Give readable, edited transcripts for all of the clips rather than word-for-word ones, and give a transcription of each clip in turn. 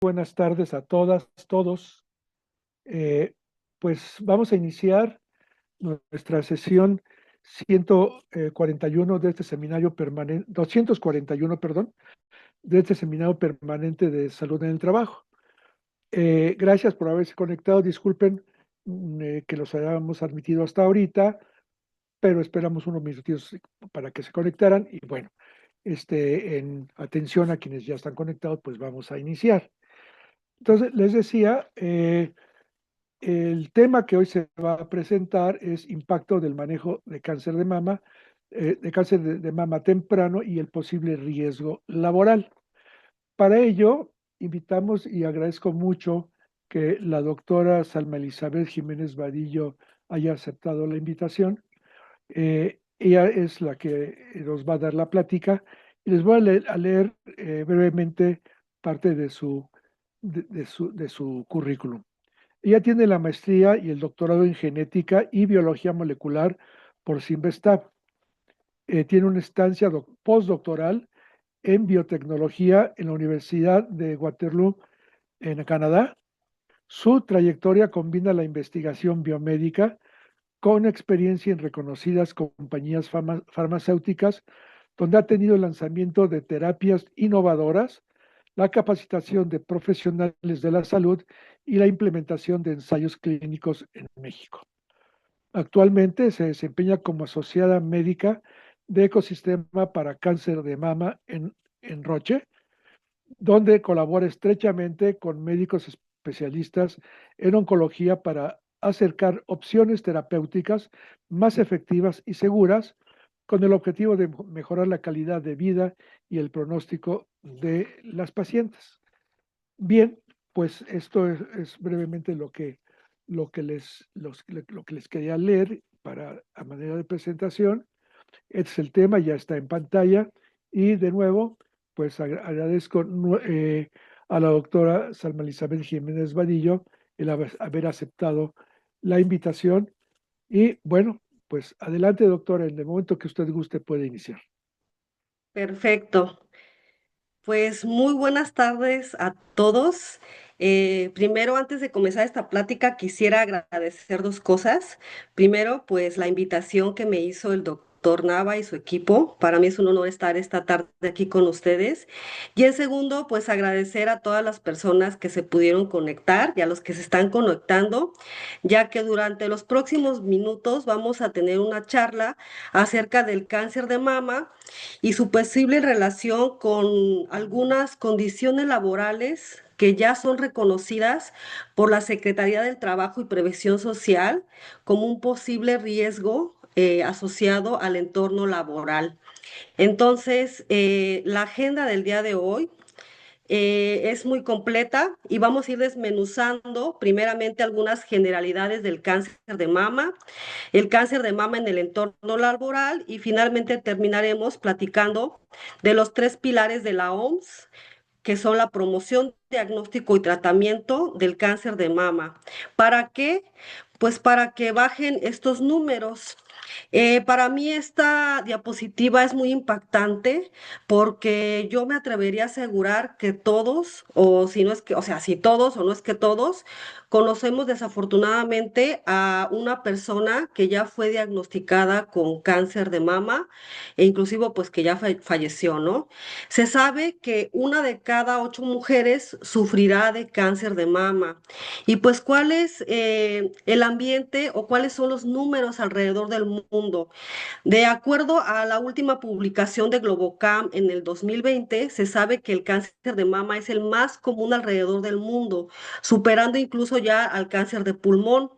Buenas tardes a todas, todos. Eh, pues vamos a iniciar nuestra sesión 141 de este seminario permanente, 241, perdón, de este seminario permanente de salud en el trabajo. Gracias por haberse conectado. Disculpen que los hayamos admitido hasta ahorita, pero esperamos unos minutitos para que se conectaran. Y bueno, en atención a quienes ya están conectados, pues vamos a iniciar. Entonces, les decía, el tema que hoy se va a presentar es impacto del manejo de cáncer de mama, de mama temprano y el posible riesgo laboral. Para ello, invitamos y agradezco mucho que la doctora Salma Elizabeth Jiménez Vadillo haya aceptado la invitación. Ella es la que nos va a dar la plática y les voy a leer brevemente parte de su currículum. Ella tiene la maestría y el doctorado en genética y biología molecular por Simvestab. Tiene una estancia postdoctoral en biotecnología en la Universidad de Waterloo, en Canadá. Su trayectoria combina la investigación biomédica con experiencia en reconocidas compañías farmacéuticas, donde ha tenido el lanzamiento de terapias innovadoras, la capacitación de profesionales de la salud y la implementación de ensayos clínicos en México. Actualmente se desempeña como asociada médica de Ecosistema para Cáncer de Mama en Roche, donde colabora estrechamente con médicos especialistas en oncología para acercar opciones terapéuticas más efectivas y seguras con el objetivo de mejorar la calidad de vida y el pronóstico de las pacientes. Bien, pues esto es brevemente lo que les quería leer a manera de presentación. Este es el tema, ya está en pantalla. Y de nuevo, pues agradezco a la doctora Salma Elizabeth Jiménez Vadillo el haber aceptado la invitación. Y bueno, pues adelante, doctora, en el momento que usted guste puede iniciar. Perfecto. Pues muy buenas tardes a todos. Primero, antes de comenzar esta plática, quisiera agradecer dos cosas. Primero, pues la invitación que me hizo el doctor Nava y su equipo. Para mí es un honor estar esta tarde aquí con ustedes. Y en segundo, pues agradecer a todas las personas que se pudieron conectar y a los que se están conectando, ya que durante los próximos minutos vamos a tener una charla acerca del cáncer de mama y su posible relación con algunas condiciones laborales que ya son reconocidas por la Secretaría del Trabajo y Previsión Social como un posible riesgo asociado al entorno laboral. Entonces, la agenda del día de hoy es muy completa y vamos a ir desmenuzando primeramente algunas generalidades del cáncer de mama, el cáncer de mama en el entorno laboral y finalmente terminaremos platicando de los tres pilares de la OMS, que son la promoción, diagnóstico y tratamiento del cáncer de mama. ¿Para qué? Pues para que bajen estos números. Para mí esta diapositiva es muy impactante porque yo me atrevería a asegurar que todos, o si no es que, o sea, si todos o no es que todos, conocemos desafortunadamente a una persona que ya fue diagnosticada con cáncer de mama e inclusive pues que ya falleció, ¿no? Se sabe que una de cada 8 mujeres sufrirá de cáncer de mama. Y pues, ¿cuál es el ambiente o cuáles son los números alrededor del mundo? De acuerdo a la última publicación de Globocam en el 2020, se sabe que el cáncer de mama es el más común alrededor del mundo, superando incluso ya al cáncer de pulmón.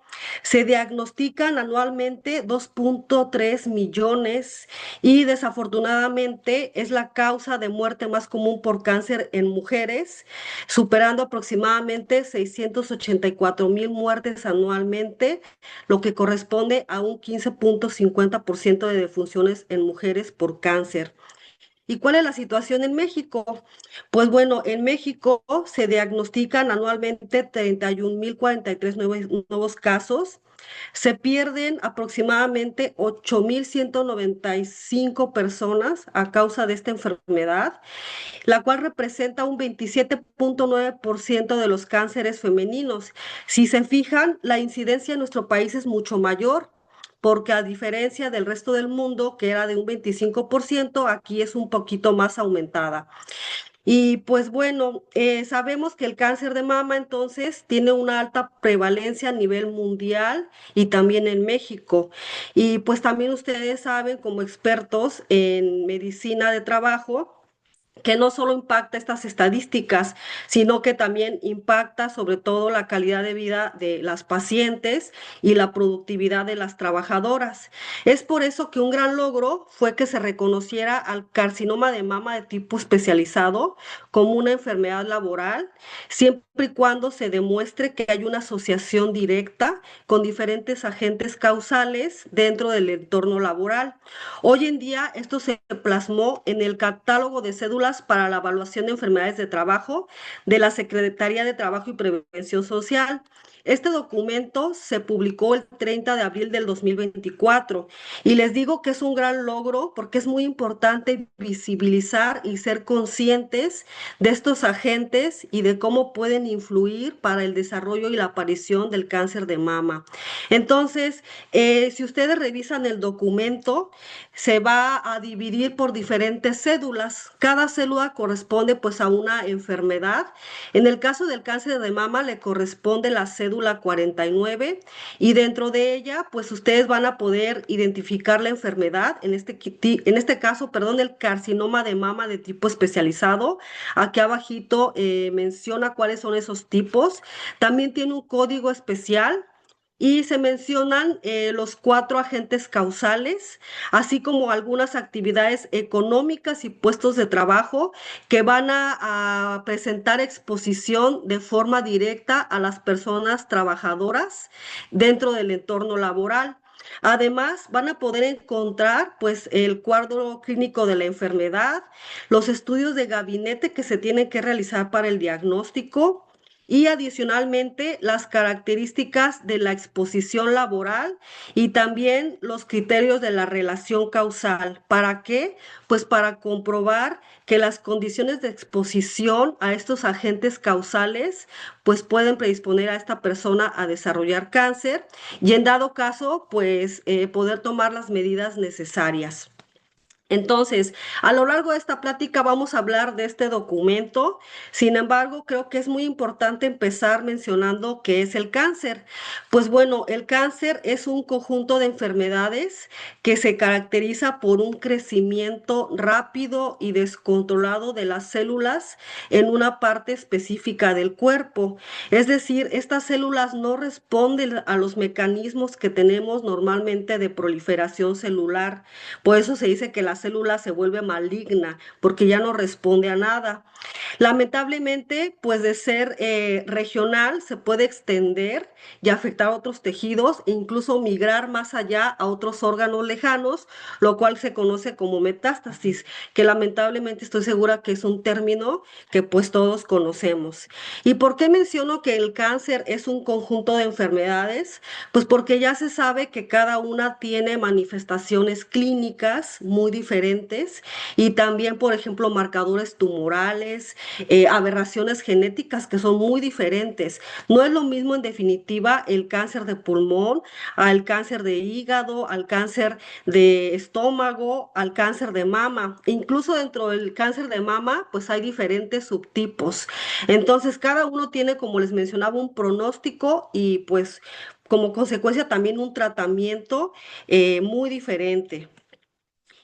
Se diagnostican anualmente 2.3 millones y desafortunadamente es la causa de muerte más común por cáncer en mujeres, superando aproximadamente 684,000 muertes anualmente, lo que corresponde a un 15.50% de defunciones en mujeres por cáncer. ¿Y cuál es la situación en México? Pues bueno, en México se diagnostican anualmente 31.043 nuevos casos. Se pierden aproximadamente 8.195 personas a causa de esta enfermedad, la cual representa un 27.9% de los cánceres femeninos. Si se fijan, la incidencia en nuestro país es mucho mayor, porque a diferencia del resto del mundo, que era de un 25%, aquí es un poquito más aumentada. Y pues bueno, sabemos que el cáncer de mama entonces tiene una alta prevalencia a nivel mundial y también en México. Y pues también ustedes saben, como expertos en medicina de trabajo, que no solo impacta estas estadísticas, sino que también impacta sobre todo la calidad de vida de las pacientes y la productividad de las trabajadoras. Es por eso que un gran logro fue que se reconociera al carcinoma de mama de tipo especializado como una enfermedad laboral, siempre y cuando se demuestre que hay una asociación directa con diferentes agentes causales dentro del entorno laboral. Hoy en día esto se plasmó en el catálogo de cédulas para la evaluación de enfermedades de trabajo de la Secretaría de Trabajo y Prevención Social. Este documento se publicó el 30 de abril del 2024 y les digo que es un gran logro porque es muy importante visibilizar y ser conscientes de estos agentes y de cómo pueden influir para el desarrollo y la aparición del cáncer de mama. Entonces, si ustedes revisan el documento, se va a dividir por diferentes cédulas. Cada célula corresponde pues a una enfermedad. En el caso del cáncer de mama le corresponde la cédula 49 y dentro de ella pues ustedes van a poder identificar la enfermedad, en este caso, perdón, el carcinoma de mama de tipo especializado. Aquí abajito menciona cuáles son esos tipos. También tiene un código especial y se mencionan los cuatro agentes causales, así como algunas actividades económicas y puestos de trabajo que van a presentar exposición de forma directa a las personas trabajadoras dentro del entorno laboral. Además, van a poder encontrar pues el cuadro clínico de la enfermedad, los estudios de gabinete que se tienen que realizar para el diagnóstico y adicionalmente las características de la exposición laboral y también los criterios de la relación causal. ¿Para qué? Pues para comprobar que las condiciones de exposición a estos agentes causales pues pueden predisponer a esta persona a desarrollar cáncer y en dado caso pues poder tomar las medidas necesarias. Entonces, a lo largo de esta plática vamos a hablar de este documento. Sin embargo, creo que es muy importante empezar mencionando qué es el cáncer. Pues bueno, el cáncer es un conjunto de enfermedades que se caracteriza por un crecimiento rápido y descontrolado de las células en una parte específica del cuerpo. Es decir, estas células no responden a los mecanismos que tenemos normalmente de proliferación celular. Por eso se dice que la célula se vuelve maligna, porque ya no responde a nada. Lamentablemente, pues de ser regional, se puede extender y afectar a otros tejidos e incluso migrar más allá a otros órganos lejanos, lo cual se conoce como metástasis, que lamentablemente estoy segura que es un término que pues todos conocemos. ¿Y por qué menciono que el cáncer es un conjunto de enfermedades? Pues porque ya se sabe que cada una tiene manifestaciones clínicas muy diferentes y también, por ejemplo, marcadores tumorales, aberraciones genéticas que son muy diferentes. No es lo mismo, en definitiva, el cáncer de pulmón, al cáncer de hígado, al cáncer de estómago, al cáncer de mama. Incluso dentro del cáncer de mama, pues hay diferentes subtipos. Entonces, cada uno tiene, como les mencionaba, un pronóstico y pues como consecuencia también un tratamiento muy diferente.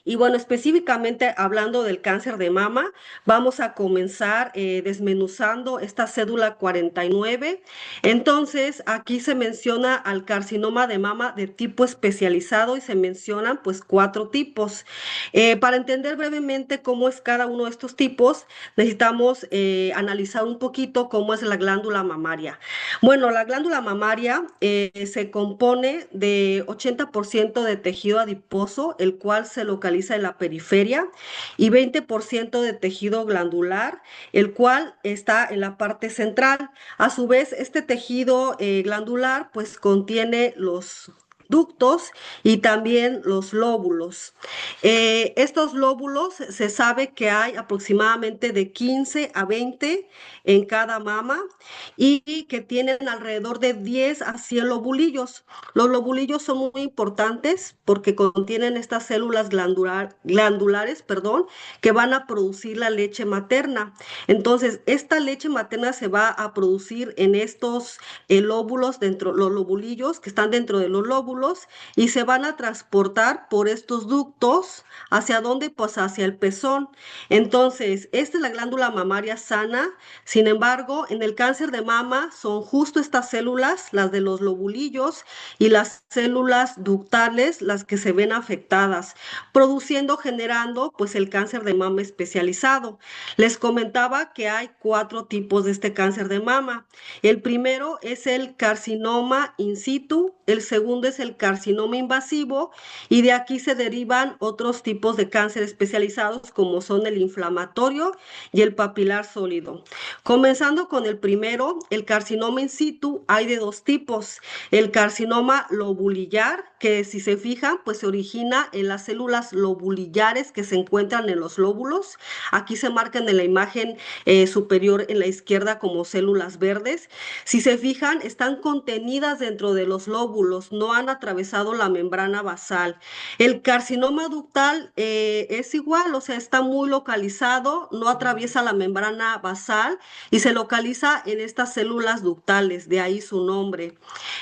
Y bueno, específicamente hablando del cáncer de mama, vamos a comenzar desmenuzando esta cédula 49. Entonces, aquí se menciona al carcinoma de mama de tipo especializado y se mencionan pues cuatro tipos. Para entender brevemente cómo es cada uno de estos tipos, necesitamos analizar un poquito cómo es la glándula mamaria. Bueno, la glándula mamaria se compone de 80% de tejido adiposo, el cual se localiza localiza en la periferia, y 20% de tejido glandular, el cual está en la parte central. A su vez, este tejido glandular pues contiene los ductos y también los lóbulos. Estos lóbulos se sabe que hay aproximadamente de 15 a 20 en cada mama y que tienen alrededor de 10 a 100 lobulillos. Los lobulillos son muy importantes porque contienen estas células glandulares, perdón, que van a producir la leche materna. Entonces, esta leche materna se va a producir en estos lóbulos, dentro, los lobulillos que están dentro de los lóbulos, y se van a transportar por estos ductos. ¿Hacia dónde? Pues hacia el pezón. Entonces, esta es la glándula mamaria sana. Sin embargo, en el cáncer de mama son justo estas células, las de los lobulillos y las células ductales, las que se ven afectadas, produciendo, generando pues el cáncer de mama especializado. Les comentaba que hay cuatro tipos de este cáncer de mama. El primero es el carcinoma in situ, el segundo es el carcinoma invasivo, y de aquí se derivan otros tipos de cáncer especializados como son el inflamatorio y el papilar sólido. Comenzando con el primero, el carcinoma in situ, hay de dos tipos. El carcinoma lobulillar, que si se fijan, pues se origina en las células lobulillares que se encuentran en los lóbulos. Aquí se marcan en la imagen superior en la izquierda como células verdes. Si se fijan, están contenidas dentro de los lóbulos, no han atravesado la membrana basal. El carcinoma ductal es igual, o sea, está muy localizado, no atraviesa la membrana basal y se localiza en estas células ductales, de ahí su nombre.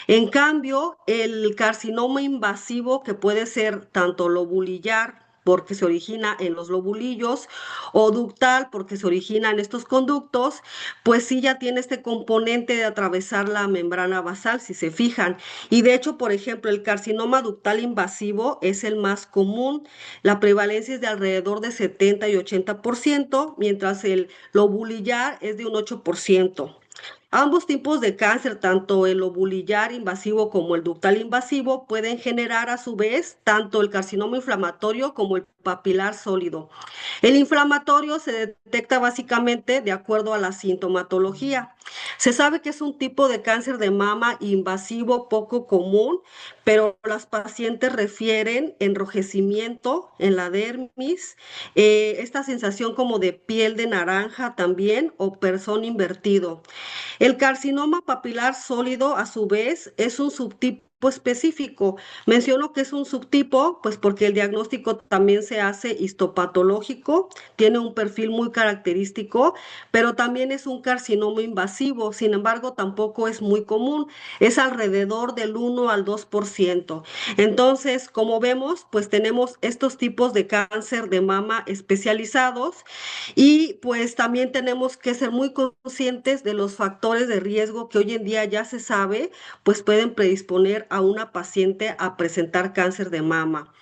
En cambio, el carcinoma invasivo, que puede ser tanto lobulillar, porque se origina en los lobulillos, o ductal, porque se origina en estos conductos, pues sí ya tiene este componente de atravesar la membrana basal, si se fijan. Y de hecho, por ejemplo, el carcinoma ductal invasivo es el más común. La prevalencia es de alrededor de 70 y 80%, mientras el lobulillar es de un 8%. Ambos tipos de cáncer, tanto el lobulillar invasivo como el ductal invasivo, pueden generar a su vez tanto el carcinoma inflamatorio como el papilar sólido. El inflamatorio se detecta básicamente de acuerdo a la sintomatología. Se sabe que es un tipo de cáncer de mama invasivo poco común, pero las pacientes refieren enrojecimiento en la dermis, esta sensación como de piel de naranja también o pezón invertido. El carcinoma papilar sólido, a su vez, es un subtipo específico. Menciono que es un subtipo, pues porque el diagnóstico también se hace histopatológico, tiene un perfil muy característico, pero también es un carcinoma invasivo. Sin embargo, tampoco es muy común, es alrededor del 1 al 2%. Entonces, como vemos, pues tenemos estos tipos de cáncer de mama especializados, y pues también tenemos que ser muy conscientes de los factores de riesgo que hoy en día ya se sabe, pues pueden predisponer a una paciente a presentar cáncer de mama.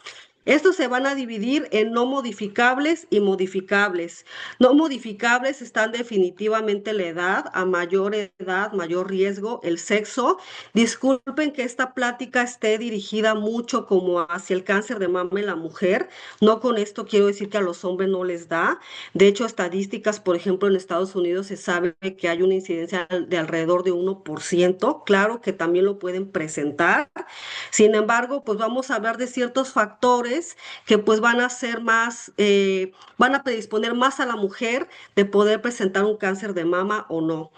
Estos se van a dividir en no modificables y modificables. No modificables están definitivamente la edad, a mayor edad, mayor riesgo, el sexo. Disculpen que esta plática esté dirigida mucho como hacia el cáncer de mama en la mujer. No con esto quiero decir que a los hombres no les da. De hecho, estadísticas, por ejemplo, en Estados Unidos se sabe que hay una incidencia de alrededor de 1%. Claro que también lo pueden presentar. Sin embargo, pues vamos a hablar de ciertos factores que pues van a ser más, van a predisponer más a la mujer de poder presentar un cáncer de mama o no.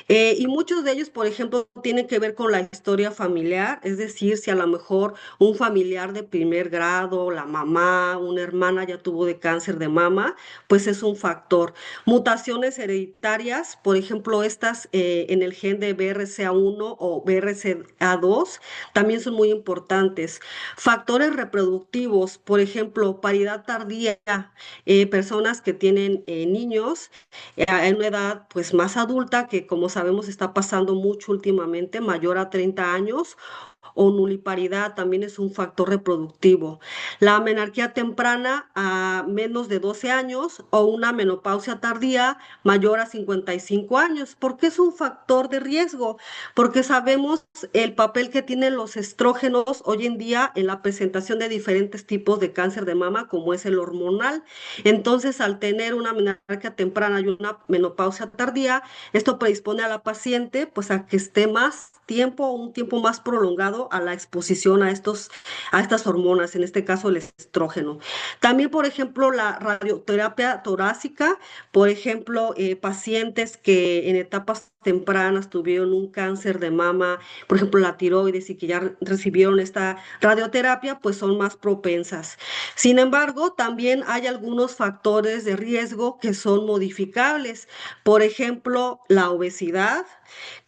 Y muchos de ellos, por ejemplo, tienen que ver con la historia familiar, es decir, si a lo mejor un familiar de primer grado, la mamá, una hermana ya tuvo de cáncer de mama, pues es un factor. Mutaciones hereditarias, por ejemplo, estas en el gen de BRCA1 o BRCA2, también son muy importantes. Factores reproductivos, por ejemplo, paridad tardía, personas que tienen niños en una edad pues más adulta, que como sabemos está pasando mucho últimamente, mayor a 30 años, o nuliparidad también es un factor reproductivo. La menarquía temprana a menos de 12 años o una menopausia tardía mayor a 55 años. ¿Por qué es un factor de riesgo? Porque sabemos el papel que tienen los estrógenos hoy en día en la presentación de diferentes tipos de cáncer de mama, como es el hormonal. Entonces, al tener una menarquía temprana y una menopausia tardía, esto predispone a la paciente pues a que esté más tiempo, un tiempo más prolongado a la exposición a estas hormonas, en este caso el estrógeno. También, por ejemplo, la radioterapia torácica, por ejemplo, pacientes que en etapas tempranas tuvieron un cáncer de mama, por ejemplo, la tiroides y que ya recibieron esta radioterapia, pues son más propensas. Sin embargo, también hay algunos factores de riesgo que son modificables. Por ejemplo, la obesidad,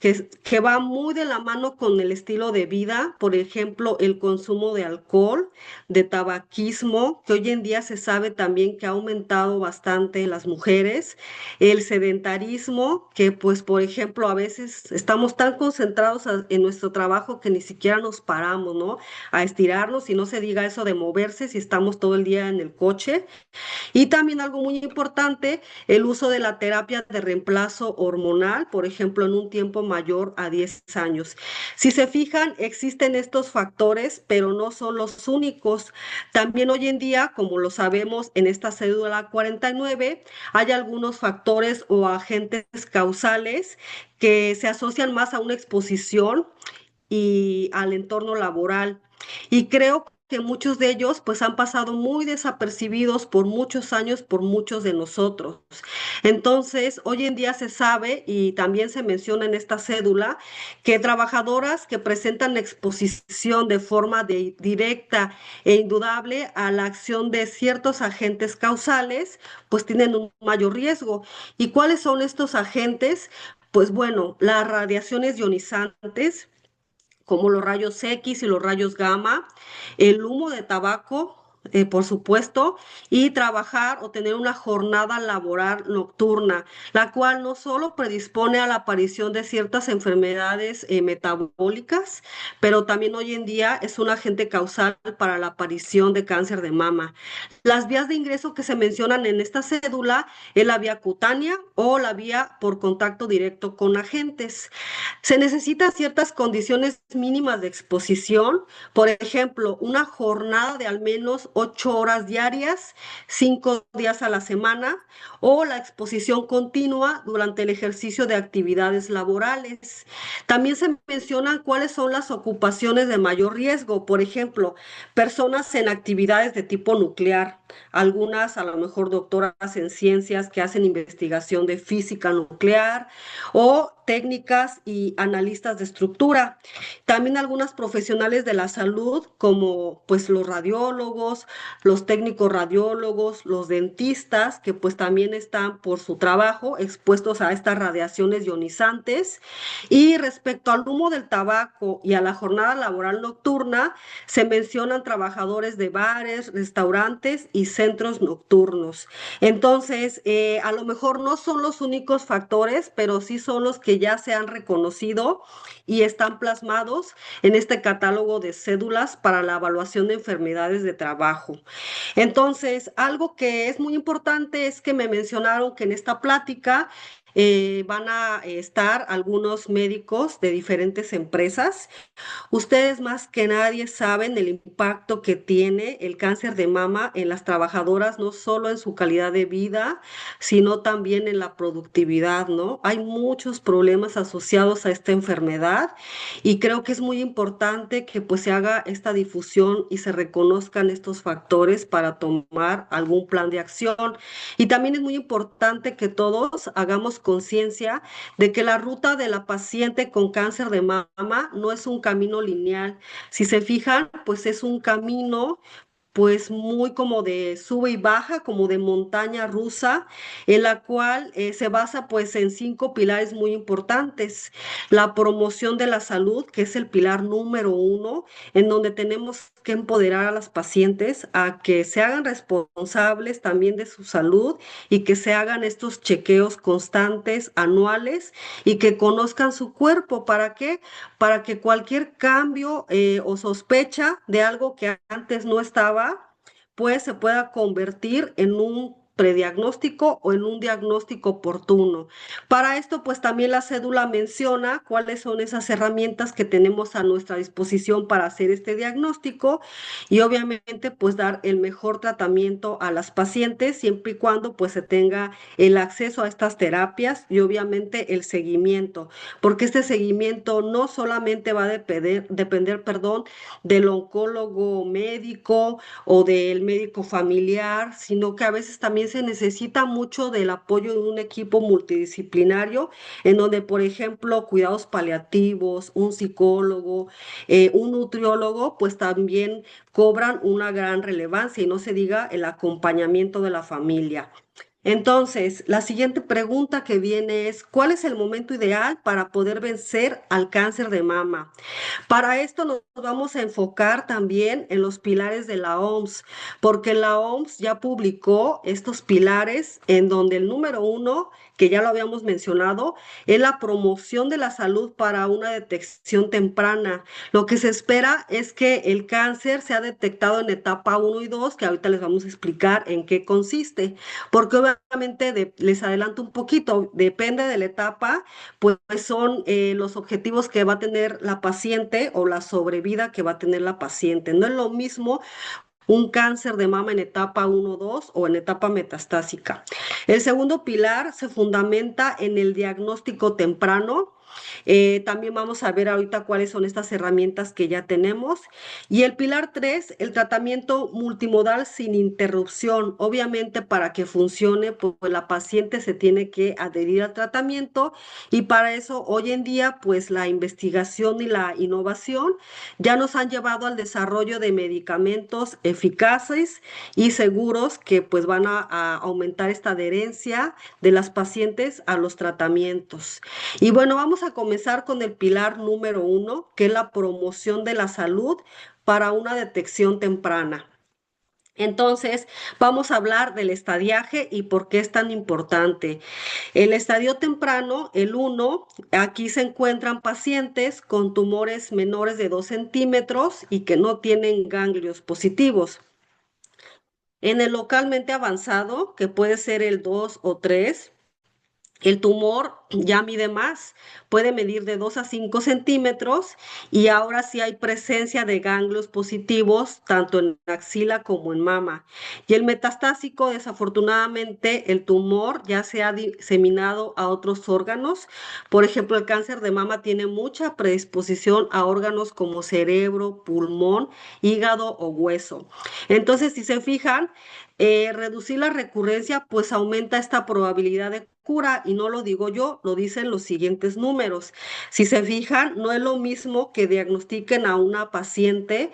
que va muy de la mano con el estilo de vida. Por ejemplo, el consumo de alcohol, de tabaquismo, que hoy en día se sabe también que ha aumentado bastante en las mujeres. El sedentarismo, que pues, por ejemplo, a veces estamos tan concentrados en nuestro trabajo que ni siquiera nos paramos, ¿no? A estirarnos y no se diga eso de moverse si estamos todo el día en el coche. Y también algo muy importante, el uso de la terapia de reemplazo hormonal, por ejemplo, en un tiempo mayor a 10 años. Si se fijan, existen estos factores, pero no son los únicos. También hoy en día, como lo sabemos en esta cédula 49, hay algunos factores o agentes causales que se asocian más a una exposición y al entorno laboral. Y creo que muchos de ellos pues han pasado muy desapercibidos por muchos años por muchos de nosotros. Entonces, hoy en día se sabe y también se menciona en esta cédula que trabajadoras que presentan exposición de forma directa e indudable a la acción de ciertos agentes causales, pues tienen un mayor riesgo. ¿Y cuáles son estos agentes? Pues bueno, las radiaciones ionizantes, como los rayos X y los rayos gamma, el humo de tabaco, por supuesto, y trabajar o tener una jornada laboral nocturna, la cual no solo predispone a la aparición de ciertas enfermedades metabólicas, pero también hoy en día es un agente causal para la aparición de cáncer de mama. Las vías de ingreso que se mencionan en esta cédula es la vía cutánea o la vía por contacto directo con agentes. Se necesitan ciertas condiciones mínimas de exposición, por ejemplo, una jornada de al menos 8 horas diarias, 5 días a la semana, o la exposición continua durante el ejercicio de actividades laborales. También se mencionan cuáles son las ocupaciones de mayor riesgo, por ejemplo, personas en actividades de tipo nuclear, algunas a lo mejor doctoras en ciencias que hacen investigación de física nuclear o técnicas y analistas de estructura. También algunas profesionales de la salud, como pues los radiólogos, los técnicos radiólogos, los dentistas, que pues también están por su trabajo expuestos a estas radiaciones ionizantes. Y respecto al humo del tabaco y a la jornada laboral nocturna, se mencionan trabajadores de bares, restaurantes y centros nocturnos. Entonces, a lo mejor no son los únicos factores, pero sí son los que ya se han reconocido y están plasmados en este catálogo de cédulas para la evaluación de enfermedades de trabajo. Entonces, algo que es muy importante es que me mencionaron que en esta plática van a estar algunos médicos de diferentes empresas. Ustedes más que nadie saben el impacto que tiene el cáncer de mama en las trabajadoras, no solo en su calidad de vida, sino también en la productividad, ¿no? Hay muchos problemas asociados a esta enfermedad y creo que es muy importante que pues se haga esta difusión y se reconozcan estos factores para tomar algún plan de acción. Y también es muy importante que todos hagamos conciencia de que la ruta de la paciente con cáncer de mama no es un camino lineal. Si se fijan, pues es un camino pues muy como de sube y baja, como de montaña rusa, en la cual se basa pues en cinco pilares muy importantes. La promoción de la salud, que es el pilar número uno, en donde tenemos que empoderar a las pacientes a que se hagan responsables también de su salud y que se hagan estos chequeos constantes, anuales, y que conozcan su cuerpo. ¿Para qué? Para que cualquier cambio o sospecha de algo que antes no estaba, pues se pueda convertir en un prediagnóstico o en un diagnóstico oportuno. Para esto, pues también la cédula menciona cuáles son esas herramientas que tenemos a nuestra disposición para hacer este diagnóstico y obviamente pues dar el mejor tratamiento a las pacientes siempre y cuando pues se tenga el acceso a estas terapias y obviamente el seguimiento, porque este seguimiento no solamente va a depender, perdón, del oncólogo médico o del médico familiar, sino que a veces también se necesita mucho del apoyo de un equipo multidisciplinario, en donde, por ejemplo, cuidados paliativos, un psicólogo, un nutriólogo, pues también cobran una gran relevancia y no se diga el acompañamiento de la familia. Entonces, la siguiente pregunta que viene es, ¿cuál es el momento ideal para poder vencer al cáncer de mama? Para esto nos vamos a enfocar también en los pilares de la OMS, porque la OMS ya publicó estos pilares en donde el número uno, que ya lo habíamos mencionado, es la promoción de la salud para una detección temprana. Lo que se espera es que el cáncer sea detectado en etapa uno y 2, que ahorita les vamos a explicar en qué consiste, porque obviamente les adelanto un poquito, depende de la etapa pues son los objetivos que va a tener la paciente o la sobrevida que va a tener la paciente. No es lo mismo un cáncer de mama en etapa uno, 2 o en etapa metastásica. El segundo pilar se fundamenta en el diagnóstico temprano. También vamos a ver ahorita cuáles son estas herramientas que ya tenemos. Y el pilar 3, el tratamiento multimodal sin interrupción. Obviamente para que funcione, pues la paciente se tiene que adherir al tratamiento y para eso hoy en día, pues la investigación y la innovación ya nos han llevado al desarrollo de medicamentos eficaces y seguros que pues van a aumentar esta adherencia de las pacientes a los tratamientos. Y bueno, vamos a comenzar con el pilar número uno, que es la promoción de la salud para una detección temprana. Entonces, vamos a hablar del estadiaje y por qué es tan importante. El estadio temprano, el uno, aquí se encuentran pacientes con tumores menores de 2 centímetros y que no tienen ganglios positivos. En el localmente avanzado, que puede ser el 2 o 3, el tumor ya mide más, puede medir de 2 a 5 centímetros y ahora sí hay presencia de ganglios positivos tanto en axila como en mama. Y el metastásico, desafortunadamente, el tumor ya se ha diseminado a otros órganos. Por ejemplo, el cáncer de mama tiene mucha predisposición a órganos como cerebro, pulmón, hígado o hueso. Entonces, si se fijan, reducir la recurrencia pues aumenta esta probabilidad de cura y no lo digo yo, lo dicen los siguientes números. Si se fijan, no es lo mismo que diagnostiquen a una paciente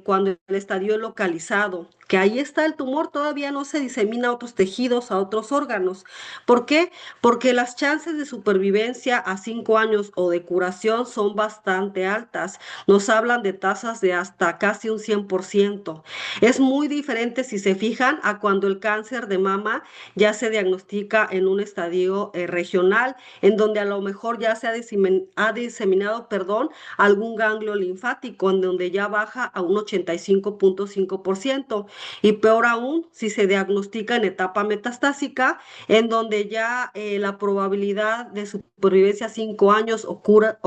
cuando el estadio es localizado, que ahí está el tumor, todavía no se disemina a otros tejidos, a otros órganos. ¿Por qué? Porque las chances de supervivencia a 5 años o de curación son bastante altas. Nos hablan de tasas de hasta casi un 100%. Es muy diferente, si se fijan, a cuando el cáncer de mama ya se diagnostica en un estadio regional, en donde a lo mejor ya se ha diseminado, perdón, algún ganglio linfático, en donde ya baja a un 85.5%. Y peor aún, si se diagnostica en etapa metastásica, en donde ya la probabilidad de supervivencia a 5 años o cura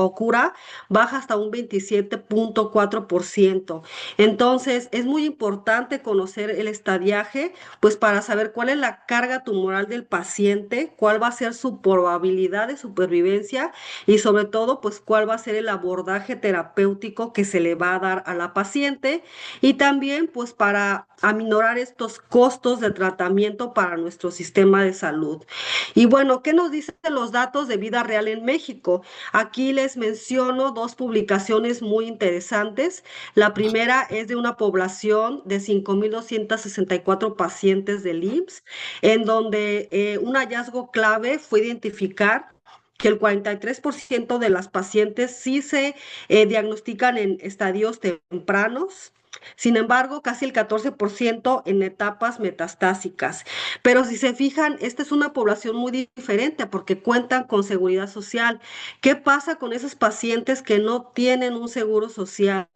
baja hasta un 27.4%. Entonces, es muy importante conocer el estadiaje, pues para saber cuál es la carga tumoral del paciente, cuál va a ser su probabilidad de supervivencia y sobre todo, pues cuál va a ser el abordaje terapéutico que se le va a dar a la paciente y también, pues para aminorar estos costos de tratamiento para nuestro sistema de salud. Y bueno, ¿qué nos dicen los datos de vida real en México? Aquí les menciono dos publicaciones muy interesantes. La primera es de una población de 5.264 pacientes del IMSS, en donde un hallazgo clave fue identificar que el 43% de las pacientes sí se diagnostican en estadios tempranos. Sin embargo, casi el 14% en etapas metastásicas. Pero si se fijan, esta es una población muy diferente porque cuentan con seguridad social. ¿Qué pasa con esos pacientes que no tienen un seguro social,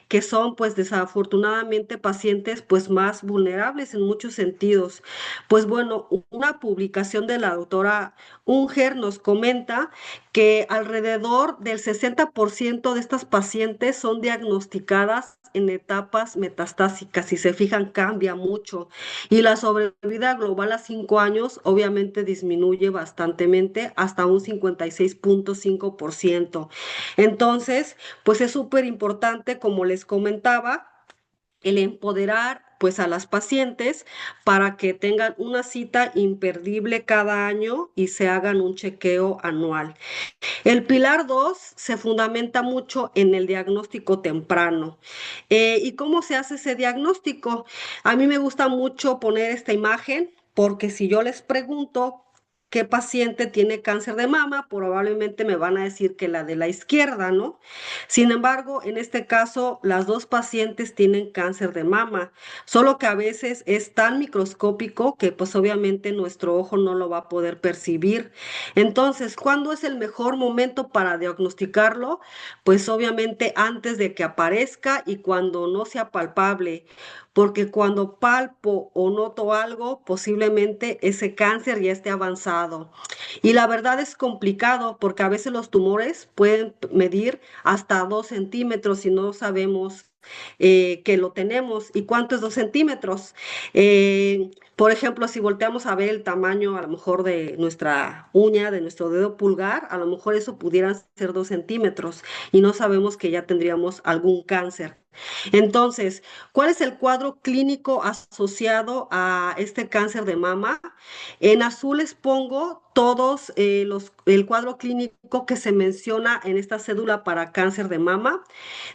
que son pues desafortunadamente pacientes pues más vulnerables en muchos sentidos? Pues bueno, una publicación de la doctora Unger nos comenta que alrededor del 60% de estas pacientes son diagnosticadas en etapas metastásicas. Si se fijan, cambia mucho. Y la sobrevida global a 5 años obviamente disminuye bastantemente hasta un 56,5%. Entonces, pues es súper importante, como les comentaba, el empoderar pues a las pacientes para que tengan una cita imperdible cada año y se hagan un chequeo anual. El pilar 2 se fundamenta mucho en el diagnóstico temprano. ¿Y cómo se hace ese diagnóstico? A mí me gusta mucho poner esta imagen porque si yo les pregunto qué paciente tiene cáncer de mama, probablemente me van a decir que la de la izquierda, ¿no? Sin embargo, en este caso, las dos pacientes tienen cáncer de mama, solo que a veces es tan microscópico que pues obviamente nuestro ojo no lo va a poder percibir. Entonces, ¿cuándo es el mejor momento para diagnosticarlo? Pues obviamente antes de que aparezca y cuando no sea palpable, porque cuando palpo o noto algo, posiblemente ese cáncer ya esté avanzado. Y la verdad es complicado porque a veces los tumores pueden medir hasta 2 centímetros y no sabemos que lo tenemos. ¿Y cuánto es 2 centímetros? Por ejemplo, si volteamos a ver el tamaño a lo mejor de nuestra uña, de nuestro dedo pulgar, a lo mejor eso pudieran ser 2 centímetros y no sabemos que ya tendríamos algún cáncer. Entonces, ¿cuál es el cuadro clínico asociado a este cáncer de mama? En azul les pongo todos el cuadro clínico que se menciona en esta cédula para cáncer de mama.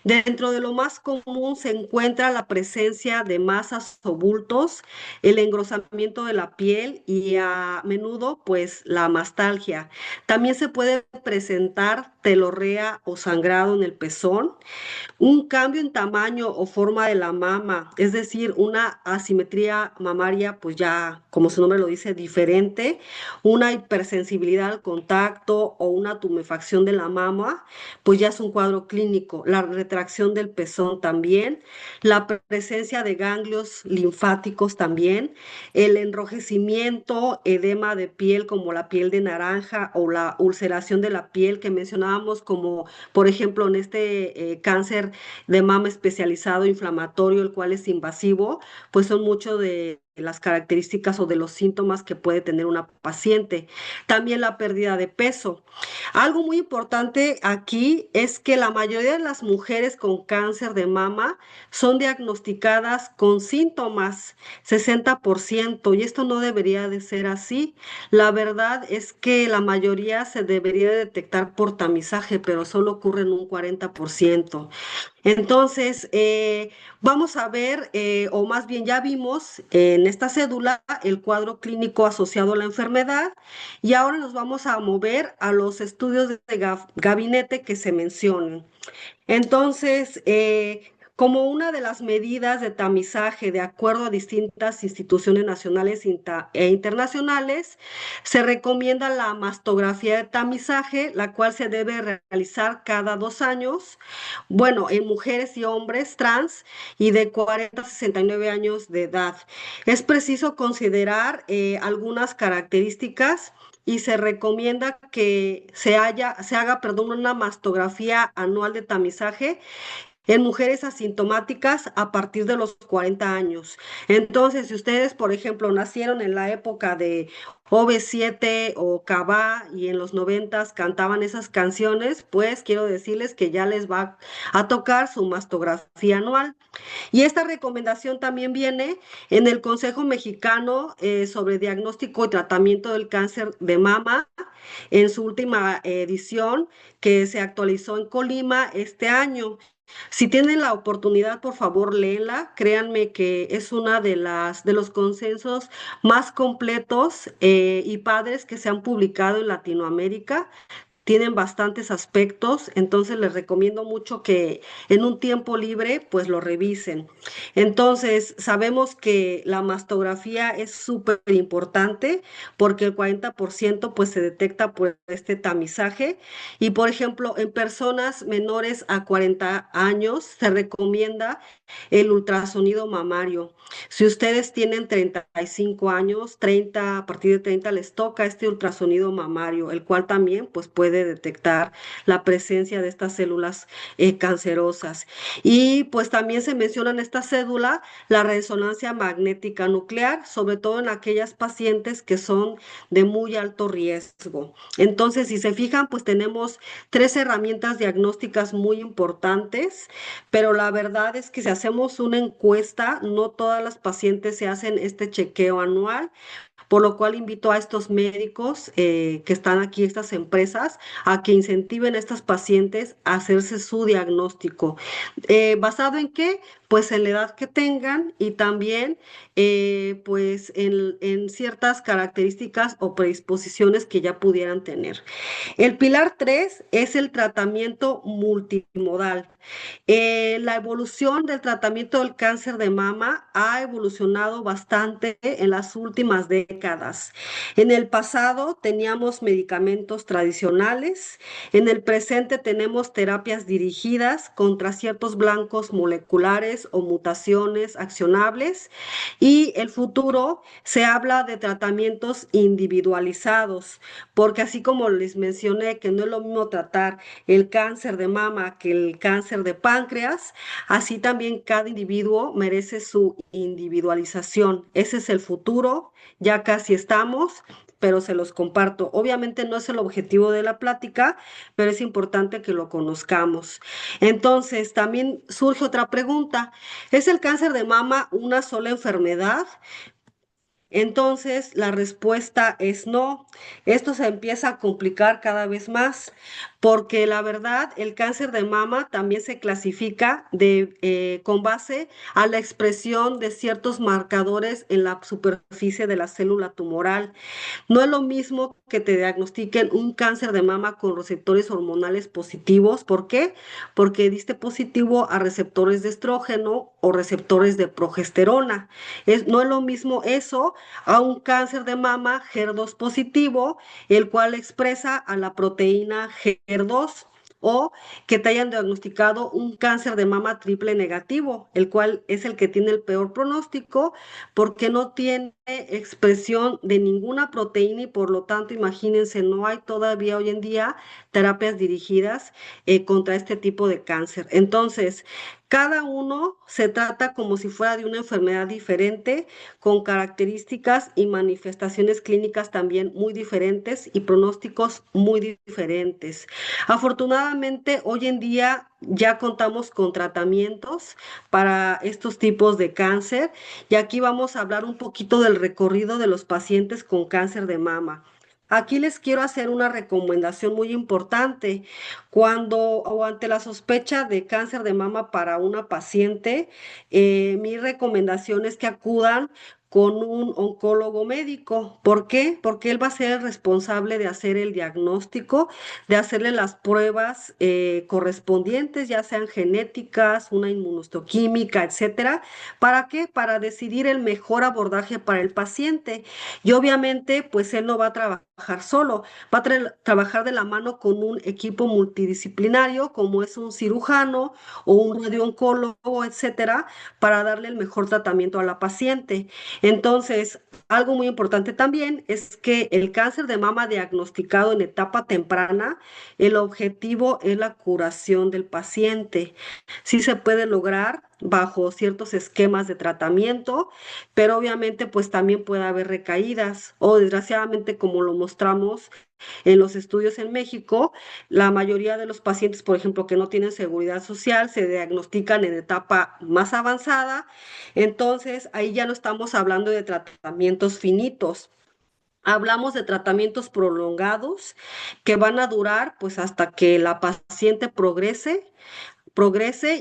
Dentro de lo más común se encuentra la presencia de masas o bultos, el engrosamiento de la piel y a menudo pues la mastalgia. También se puede presentar telorrea o sangrado en el pezón, un cambio en tamaño o forma de la mama, es decir, una asimetría mamaria, pues ya, como su nombre lo dice, diferente, una hipersensibilidad al contacto o una tumefacción de la mama, pues ya es un cuadro clínico. La retracción del pezón también, la presencia de ganglios linfáticos también, el enrojecimiento, edema de piel como la piel de naranja o la ulceración de la piel que mencionábamos como, por ejemplo, en este cáncer de mama especializado inflamatorio, el cual es invasivo, pues son mucho de las características o de los síntomas que puede tener una paciente. También la pérdida de peso. Algo muy importante aquí es que la mayoría de las mujeres con cáncer de mama son diagnosticadas con síntomas, 60%, y esto no debería de ser así. La verdad es que la mayoría se debería detectar por tamizaje, pero solo ocurre en un 40%. Entonces, vamos a ver, o más bien ya vimos en esta cédula el cuadro clínico asociado a la enfermedad y ahora nos vamos a mover a los estudios de gabinete que se mencionan. Entonces, como una de las medidas de tamizaje de acuerdo a distintas instituciones nacionales e internacionales, se recomienda la mastografía de tamizaje, la cual se debe realizar cada 2 años, bueno, en mujeres y hombres trans y de 40 a 69 años de edad. Es preciso considerar algunas características y se recomienda que se haga, perdón, una mastografía anual de tamizaje en mujeres asintomáticas a partir de los 40 años. Entonces, si ustedes, por ejemplo, nacieron en la época de OV7 o Cabá y en los 90 cantaban esas canciones, pues quiero decirles que ya les va a tocar su mastografía anual. Y esta recomendación también viene en el Consejo Mexicano sobre Diagnóstico y Tratamiento del Cáncer de Mama, en su última edición que se actualizó en Colima este año. Si tienen la oportunidad, por favor, léenla. Créanme que es una de los consensos más completos y padres que se han publicado en Latinoamérica. Tienen bastantes aspectos, entonces les recomiendo mucho que en un tiempo libre pues lo revisen. Entonces, sabemos que la mastografía es súper importante porque el 40% pues se detecta por este tamizaje y por ejemplo, en personas menores a 40 años se recomienda el ultrasonido mamario. Si ustedes tienen 35 años, 30, a partir de 30 les toca este ultrasonido mamario, el cual también pues puede detectar la presencia de estas células cancerosas. Y pues también se menciona en esta cédula la resonancia magnética nuclear, sobre todo en aquellas pacientes que son de muy alto riesgo. Entonces, si se fijan, pues tenemos tres herramientas diagnósticas muy importantes, pero la verdad es que si hacemos una encuesta, no todas las pacientes se hacen este chequeo anual, por lo cual invito a estos médicos que están aquí, estas empresas, a que incentiven a estas pacientes a hacerse su diagnóstico. ¿Basado en qué? Pues en la edad que tengan y también pues en ciertas características o predisposiciones que ya pudieran tener. El pilar 3 es el tratamiento multimodal. La evolución del tratamiento del cáncer de mama ha evolucionado bastante en las últimas décadas. En el pasado teníamos medicamentos tradicionales, en el presente tenemos terapias dirigidas contra ciertos blancos moleculares o mutaciones accionables y el futuro se habla de tratamientos individualizados, porque así como les mencioné que no es lo mismo tratar el cáncer de mama que el cáncer de páncreas, así también cada individuo merece su individualización. Ese es el futuro, ya casi estamos, pero se los comparto. Obviamente no es el objetivo de la plática, pero es importante que lo conozcamos. Entonces, también surge otra pregunta. ¿Es el cáncer de mama una sola enfermedad? Entonces, la respuesta es no. Esto se empieza a complicar cada vez más porque la verdad, el cáncer de mama también se clasifica con base a la expresión de ciertos marcadores en la superficie de la célula tumoral. No es lo mismo que te diagnostiquen un cáncer de mama con receptores hormonales positivos. ¿Por qué? Porque diste positivo a receptores de estrógeno o receptores de progesterona. No es lo mismo eso a un cáncer de mama HER2 positivo, el cual expresa a la proteína HER2 o que te hayan diagnosticado un cáncer de mama triple negativo, el cual es el que tiene el peor pronóstico porque no tiene expresión de ninguna proteína y por lo tanto, imagínense, no hay todavía hoy en día terapias dirigidas contra este tipo de cáncer. Entonces, cada uno se trata como si fuera de una enfermedad diferente, con características y manifestaciones clínicas también muy diferentes y pronósticos muy diferentes. Afortunadamente, hoy en día ya contamos con tratamientos para estos tipos de cáncer y aquí vamos a hablar un poquito del recorrido de los pacientes con cáncer de mama. Aquí les quiero hacer una recomendación muy importante. Cuando o ante la sospecha de cáncer de mama para una paciente, mi recomendación es que acudan con un oncólogo médico. ¿Por qué? Porque él va a ser el responsable de hacer el diagnóstico, de hacerle las pruebas correspondientes, ya sean genéticas, una inmunohistoquímica, etcétera. ¿Para qué? Para decidir el mejor abordaje para el paciente. Y obviamente, pues él no va a trabajar solo, va a trabajar de la mano con un equipo multidisciplinario, como es un cirujano o un radiooncólogo, etcétera, para darle el mejor tratamiento a la paciente. Entonces, algo muy importante también es que el cáncer de mama diagnosticado en etapa temprana, el objetivo es la curación del paciente. Sí se puede lograr bajo ciertos esquemas de tratamiento, pero obviamente pues también puede haber recaídas o desgraciadamente como lo mostramos en los estudios en México, la mayoría de los pacientes, por ejemplo, que no tienen seguridad social, se diagnostican en etapa más avanzada. Entonces, ahí ya no estamos hablando de tratamientos finitos. Hablamos de tratamientos prolongados que van a durar pues hasta que la paciente progrese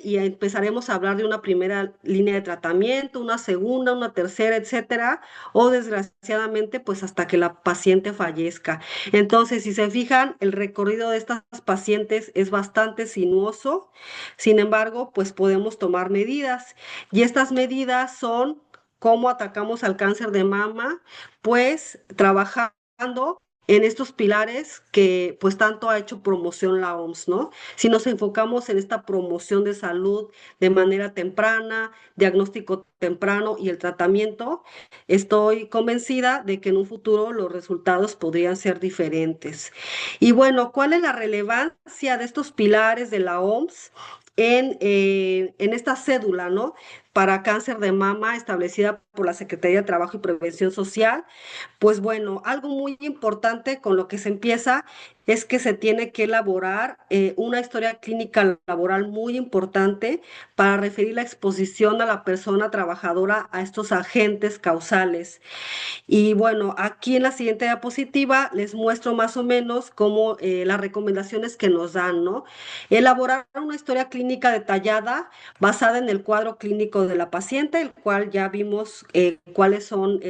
y empezaremos a hablar de una primera línea de tratamiento, una segunda, una tercera, etcétera, o desgraciadamente, pues hasta que la paciente fallezca. Entonces, si se fijan, el recorrido de estas pacientes es bastante sinuoso, sin embargo, pues podemos tomar medidas y estas medidas son cómo atacamos al cáncer de mama, pues trabajando en estos pilares que pues tanto ha hecho promoción la OMS, ¿no? Si nos enfocamos en esta promoción de salud de manera temprana, diagnóstico temprano y el tratamiento, estoy convencida de que en un futuro los resultados podrían ser diferentes. Y bueno, ¿cuál es la relevancia de estos pilares de la OMS? En esta cédula, ¿no? Para cáncer de mama establecida por la Secretaría de Trabajo y Prevención Social. Pues bueno, algo muy importante con lo que se empieza es que se tiene que elaborar una historia clínica laboral muy importante para referir la exposición a la persona trabajadora a estos agentes causales. Y bueno, aquí en la siguiente diapositiva les muestro más o menos cómo las recomendaciones que nos dan, ¿no? Elaborar una historia clínica detallada basada en el cuadro clínico de la paciente, el cual ya vimos cuáles son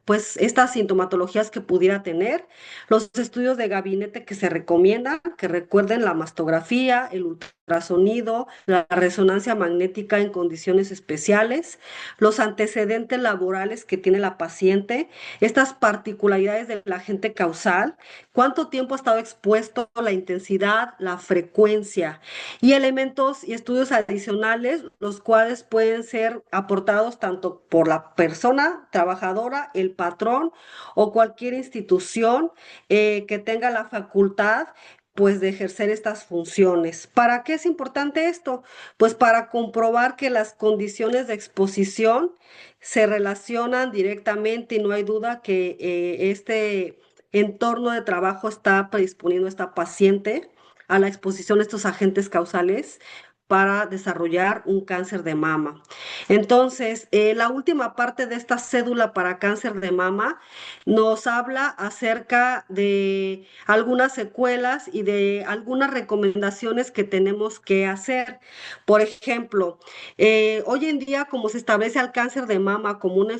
pues estas sintomatologías que pudiera tener, los estudios de gabinete que se recomiendan, que recuerden la mastografía, el ultrasonido, la resonancia magnética en condiciones especiales, los antecedentes laborales que tiene la paciente, estas particularidades del agente causal, cuánto tiempo ha estado expuesto, la intensidad, la frecuencia y elementos y estudios adicionales, los cuales pueden ser aportados tanto por la persona trabajadora, el patrón o cualquier institución que tenga la facultad pues de ejercer estas funciones. ¿Para qué es importante esto? Pues para comprobar que las condiciones de exposición se relacionan directamente y no hay duda que este entorno de trabajo está predisponiendo a esta paciente a la exposición de estos agentes causales para desarrollar un cáncer de mama. Entonces, la última parte de esta cédula para cáncer de mama nos habla acerca de algunas secuelas y de algunas recomendaciones que tenemos que hacer. Por ejemplo, hoy en día, como se establece al cáncer de mama como una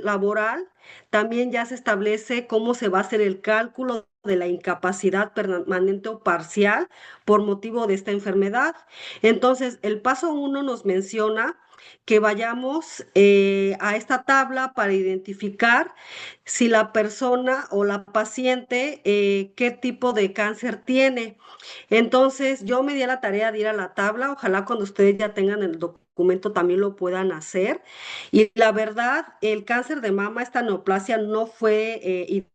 laboral, también ya se establece cómo se va a hacer el cálculo de la incapacidad permanente o parcial por motivo de esta enfermedad. Entonces, el paso uno nos menciona que vayamos a esta tabla para identificar si la persona o la paciente qué tipo de cáncer tiene. Entonces, yo me di a la tarea de ir a la tabla, ojalá cuando ustedes ya tengan el documento también lo puedan hacer. Y la verdad, el cáncer de mama, esta neoplasia, no fue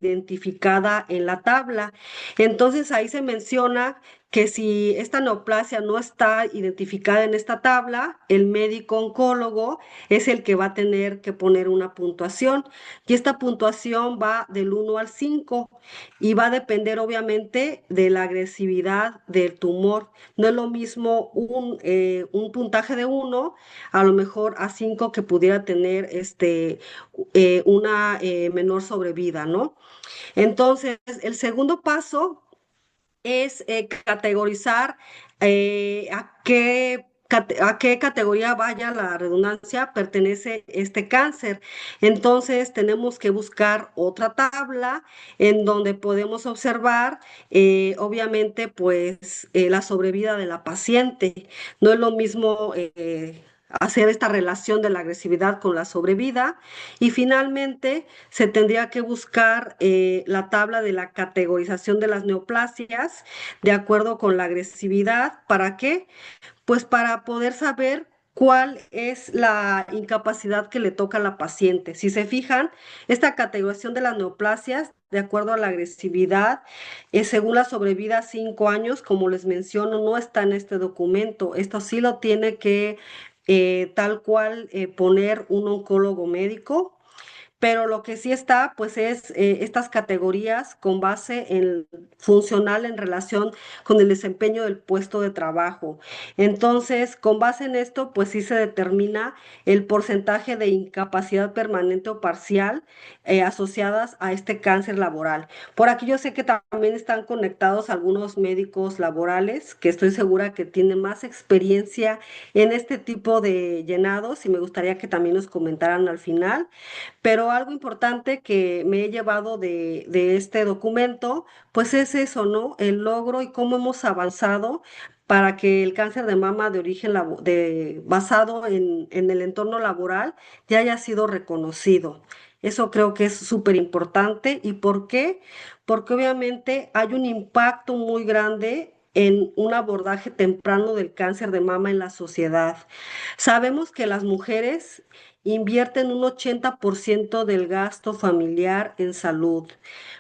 identificada en la tabla. Entonces, ahí se menciona que si esta neoplasia no está identificada en esta tabla, el médico oncólogo es el que va a tener que poner una puntuación. Y esta puntuación va del 1 al 5 y va a depender obviamente de la agresividad del tumor. No es lo mismo un puntaje de 1 a lo mejor a 5 que pudiera tener una menor sobrevida, ¿no? Entonces, el segundo paso es categorizar a qué categoría, vaya la redundancia, pertenece este cáncer. Entonces, tenemos que buscar otra tabla en donde podemos observar, obviamente, pues la sobrevida de la paciente. No es lo mismo hacer esta relación de la agresividad con la sobrevida. Y finalmente, se tendría que buscar la tabla de la categorización de las neoplasias de acuerdo con la agresividad. ¿Para qué? Pues para poder saber cuál es la incapacidad que le toca a la paciente. Si se fijan, esta categorización de las neoplasias, de acuerdo a la agresividad, según la sobrevida a 5 años, como les menciono, no está en este documento. Esto sí lo tiene que tal cual poner un oncólogo médico, pero lo que sí está, pues es estas categorías con base en funcional en relación con el desempeño del puesto de trabajo. Entonces, con base en esto, pues sí se determina el porcentaje de incapacidad permanente o parcial asociadas a este cáncer laboral. Por aquí yo sé que también están conectados algunos médicos laborales que estoy segura que tienen más experiencia en este tipo de llenados y me gustaría que también nos comentaran al final. Pero algo importante que me he llevado de este documento, pues es eso, ¿no? El logro y cómo hemos avanzado para que el cáncer de mama de origen basado en el entorno laboral ya haya sido reconocido. Eso creo que es súper importante. ¿Y por qué? Porque obviamente hay un impacto muy grande en un abordaje temprano del cáncer de mama en la sociedad. Sabemos que las mujeres invierten un 80% del gasto familiar en salud.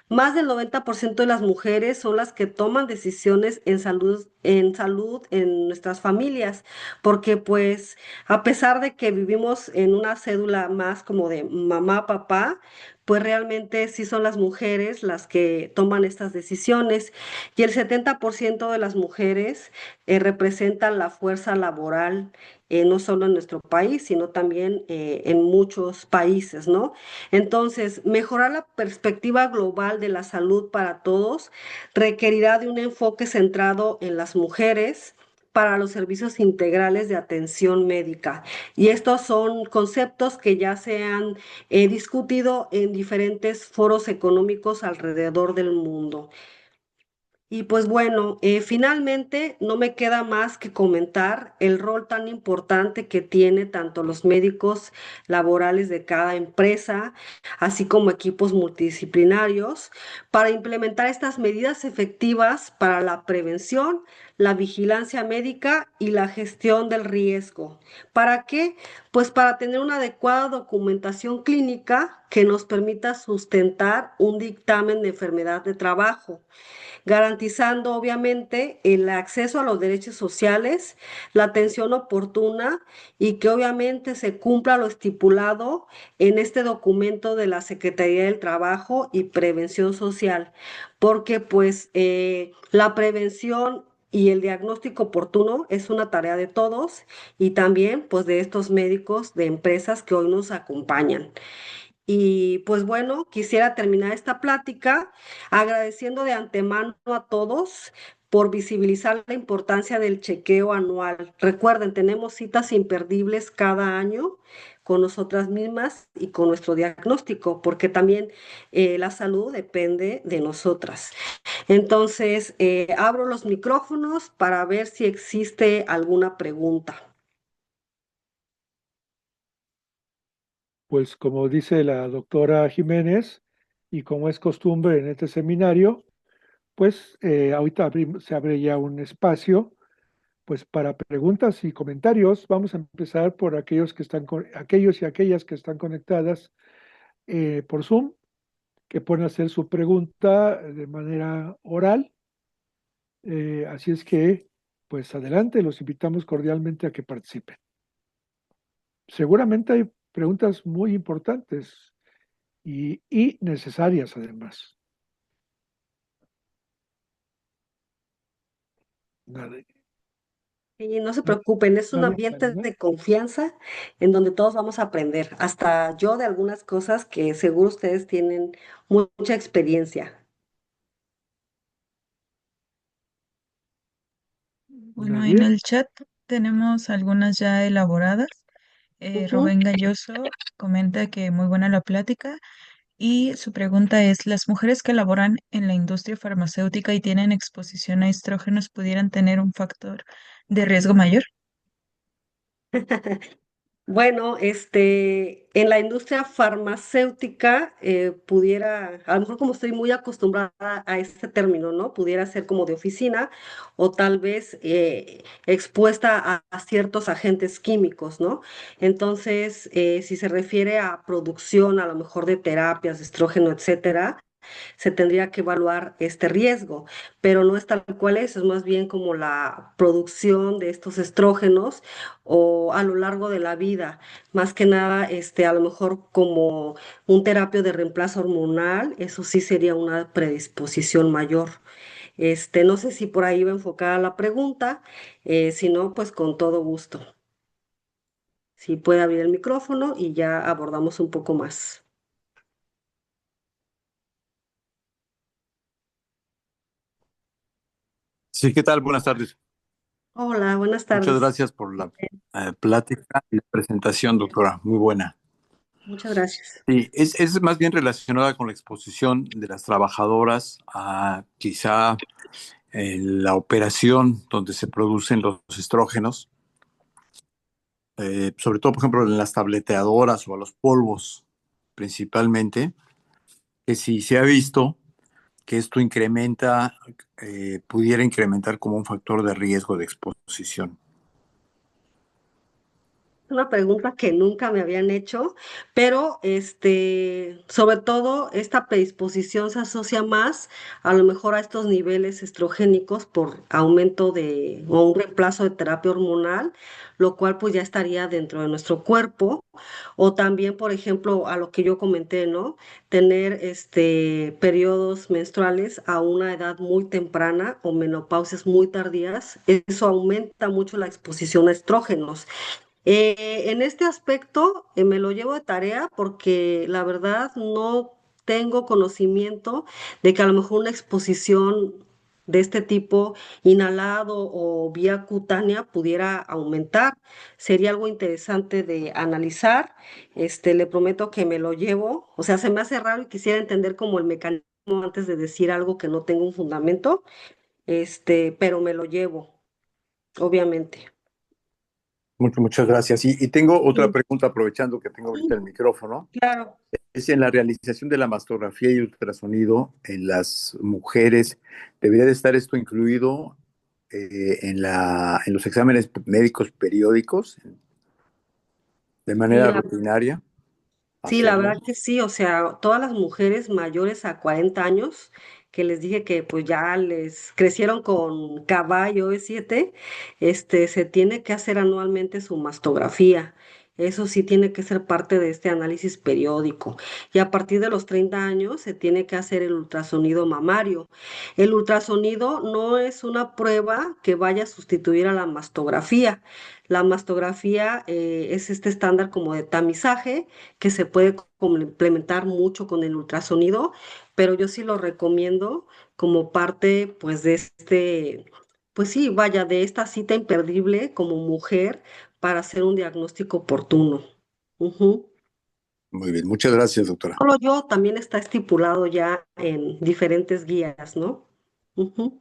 Más del 90% de las mujeres son las que toman decisiones en salud en nuestras familias, porque pues a pesar de que vivimos en una cédula más como de mamá, papá, pues realmente sí son las mujeres las que toman estas decisiones y el 70% de las mujeres representan la fuerza laboral, no solo en nuestro país, sino también en muchos países, ¿no? Entonces, mejorar la perspectiva global de la salud para todos requerirá de un enfoque centrado en las mujeres para los servicios integrales de atención médica. Y estos son conceptos que ya se han discutido en diferentes foros económicos alrededor del mundo. Y pues bueno, finalmente no me queda más que comentar el rol tan importante que tiene tanto los médicos laborales de cada empresa, así como equipos multidisciplinarios, para implementar estas medidas efectivas para la prevención, la vigilancia médica y la gestión del riesgo. ¿Para qué? Pues para tener una adecuada documentación clínica que nos permita sustentar un dictamen de enfermedad de trabajo, garantizando obviamente el acceso a los derechos sociales, la atención oportuna y que obviamente se cumpla lo estipulado en este documento de la Secretaría del Trabajo y Prevención Social, porque pues la prevención y el diagnóstico oportuno es una tarea de todos y también pues de estos médicos de empresas que hoy nos acompañan. Y pues bueno, quisiera terminar esta plática agradeciendo de antemano a todos por visibilizar la importancia del chequeo anual. Recuerden, tenemos citas imperdibles cada año con nosotras mismas y con nuestro diagnóstico, porque también la salud depende de nosotras. Entonces, abro los micrófonos para ver si existe alguna pregunta. Pues como dice la doctora Jiménez, y como es costumbre en este seminario, pues ahorita se abre ya un espacio pues para preguntas y comentarios. Vamos a empezar por aquellos que están aquellos y aquellas que están conectadas por Zoom, que pueden hacer su pregunta de manera oral. Así es que, pues adelante, los invitamos cordialmente a que participen. Seguramente hay preguntas muy importantes y necesarias además. Nada, Y no se no, preocupen, es un no ven, ambiente Karina. de confianza en donde todos vamos a aprender, hasta yo de algunas cosas que seguro ustedes tienen mucha experiencia. Bueno, en Nadie. el chat tenemos algunas ya elaboradas. Ujú. Rubén Galloso comenta que muy buena la plática y su pregunta es, ¿las mujeres que laboran en la industria farmacéutica y tienen exposición a estrógenos pudieran tener un factor de riesgo mayor? Bueno, en la industria farmacéutica pudiera, a lo mejor como estoy muy acostumbrada a este término, ¿no? Pudiera ser como de oficina o tal vez expuesta a ciertos agentes químicos, ¿no? Entonces, si se refiere a producción, a lo mejor de terapias, de estrógeno, etcétera, se tendría que evaluar este riesgo, pero no es tal cual es más bien como la producción de estos estrógenos o a lo largo de la vida, más que nada, a lo mejor como un terapio de reemplazo hormonal, eso sí sería una predisposición mayor. No sé si por ahí va enfocada la pregunta, si no, pues con todo gusto. Si puede abrir el micrófono y ya abordamos un poco más. Sí, ¿qué tal? Buenas tardes. Hola, buenas Muchas tardes. gracias por la plática y la presentación, doctora. Muy buena. Muchas gracias. Sí, es más bien relacionada con la exposición de las trabajadoras a quizá la operación donde se producen los estrógenos, sobre todo, por ejemplo, en las tableteadoras o a los polvos, principalmente, que si se ha visto que esto incrementa, pudiera incrementar como un factor de riesgo de exposición. Una pregunta que nunca me habían hecho, pero sobre todo esta predisposición se asocia más a lo mejor a estos niveles estrogénicos por aumento de o un reemplazo de terapia hormonal, lo cual pues ya estaría dentro de nuestro cuerpo, o también, por ejemplo, a lo que yo comenté, ¿no? Tener periodos menstruales a una edad muy temprana o menopausias muy tardías, eso aumenta mucho la exposición a estrógenos. En este aspecto me lo llevo de tarea porque la verdad no tengo conocimiento de que a lo mejor una exposición de este tipo, inhalado o vía cutánea, pudiera aumentar. Sería algo interesante de analizar. Le prometo que me lo llevo. O sea, se me hace raro y quisiera entender como el mecanismo antes de decir algo que no tenga un fundamento, pero me lo llevo, obviamente. Muchas gracias. Y tengo otra Sí, pregunta, aprovechando que tengo ahorita el sí, micrófono. claro. Es en la realización de la mastografía y ultrasonido en las mujeres. ¿Debería de estar esto incluido en los exámenes médicos periódicos de Sí, manera la, rutinaria? sí, la Hacerlo. verdad que sí, o sea, todas las mujeres mayores a 40 años, que les dije que pues ya les crecieron con caballo E7, se tiene que hacer anualmente su mastografía. Eso sí tiene que ser parte de este análisis periódico. Y a partir de los 30 años se tiene que hacer el ultrasonido mamario. El ultrasonido no es una prueba que vaya a sustituir a la mastografía. La mastografía es este estándar como de tamizaje que se puede complementar mucho con el ultrasonido, pero yo sí lo recomiendo como parte, pues, pues sí, vaya, de esta cita imperdible como mujer para hacer un diagnóstico oportuno. Ujú. Muy bien, muchas gracias, doctora. Solo yo también está estipulado ya en diferentes guías, ¿no? Ujú.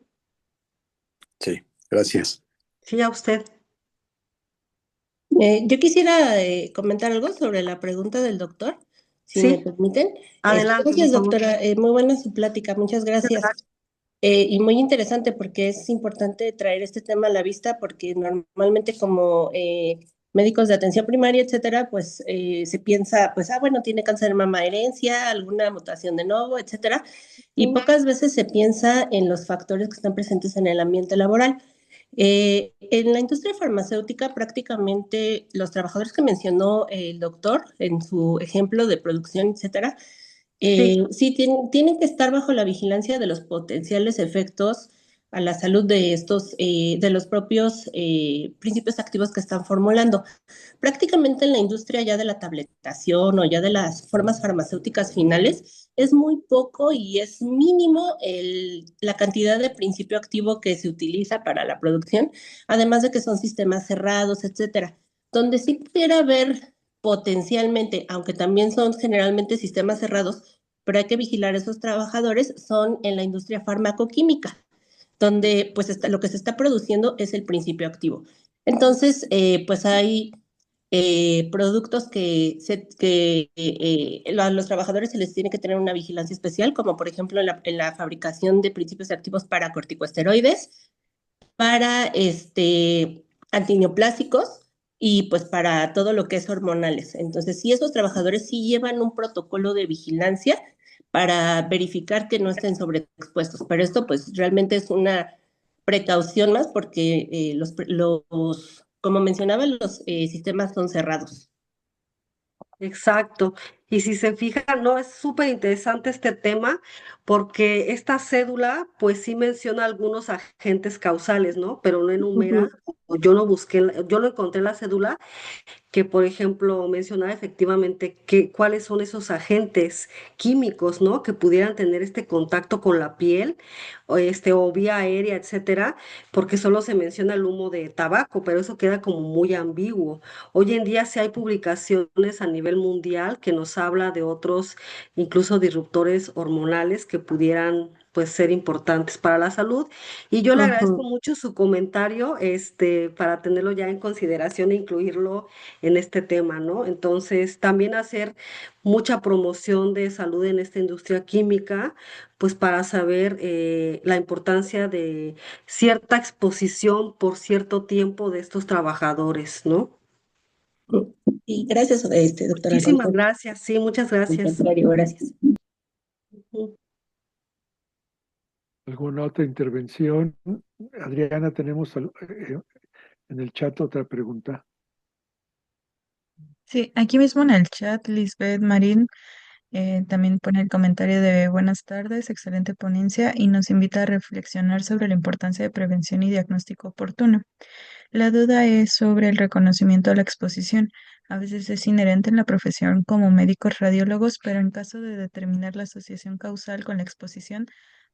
Sí, gracias. Sí, a usted. Yo quisiera comentar algo sobre la pregunta del doctor, si me Sí, permiten. adelante, por Gracias, favor. doctora. Muy buena su plática, muchas gracias. Y muy interesante porque es importante traer este tema a la vista porque normalmente como médicos de atención primaria, etcétera, pues se piensa, pues, bueno, tiene cáncer de mama, herencia, alguna mutación de nuevo, etcétera. Y Sí, pocas veces se piensa en los factores que están presentes en el ambiente laboral. En la industria farmacéutica, prácticamente los trabajadores que mencionó el doctor en su ejemplo de producción, etcétera, sí, sí tienen que estar bajo la vigilancia de los potenciales efectos a la salud de estos, de los propios principios activos que están formulando. Prácticamente en la industria ya de la tabletación o ya de las formas farmacéuticas finales es muy poco y es mínimo la cantidad de principio activo que se utiliza para la producción, además de que son sistemas cerrados, etcétera. Donde sí pudiera haber potencialmente, aunque también son generalmente sistemas cerrados, pero hay que vigilar a esos trabajadores, son en la industria farmacoquímica, donde pues lo que se está produciendo es el principio activo. Entonces, pues hay productos que a los trabajadores se les tiene que tener una vigilancia especial, como por ejemplo en la fabricación de principios activos para corticosteroides, para antineoplásicos y pues para todo lo que es hormonales. Entonces, sí, esos trabajadores sí llevan un protocolo de vigilancia para verificar que no estén sobreexpuestos, pero esto pues realmente es una precaución más porque como mencionaba, los sistemas son cerrados. Exacto. Y si se fijan, no, es súper interesante este tema porque esta cédula, pues sí menciona algunos agentes causales, ¿no? Pero no enumera, Ujú. o yo no busqué, yo no encontré en la cédula que, por ejemplo, mencionaba efectivamente cuáles son esos agentes químicos, ¿no? Que pudieran tener este contacto con la piel, o vía aérea, etcétera, porque solo se menciona el humo de tabaco, pero eso queda como muy ambiguo. Hoy en día sí hay publicaciones a nivel mundial que nos habla de otros, incluso disruptores hormonales que pudieran pues ser importantes para la salud. Y yo le agradezco Ujú. mucho su comentario, para tenerlo ya en consideración e incluirlo en este tema, ¿no? Entonces, también hacer mucha promoción de salud en esta industria química, pues para saber la importancia de cierta exposición por cierto tiempo de estos trabajadores, ¿no? Y gracias, doctora, al Muchísimas contrario. gracias, sí, muchas Al gracias. contrario, gracias. Ujú. ¿Alguna otra intervención? Adriana, tenemos en el chat otra pregunta. Sí, aquí mismo en el chat, Lisbeth Marín también pone el comentario de buenas tardes, excelente ponencia y nos invita a reflexionar sobre la importancia de prevención y diagnóstico oportuno. La duda es sobre el reconocimiento de la exposición. A veces es inherente en la profesión como médicos radiólogos, pero en caso de determinar la asociación causal con la exposición,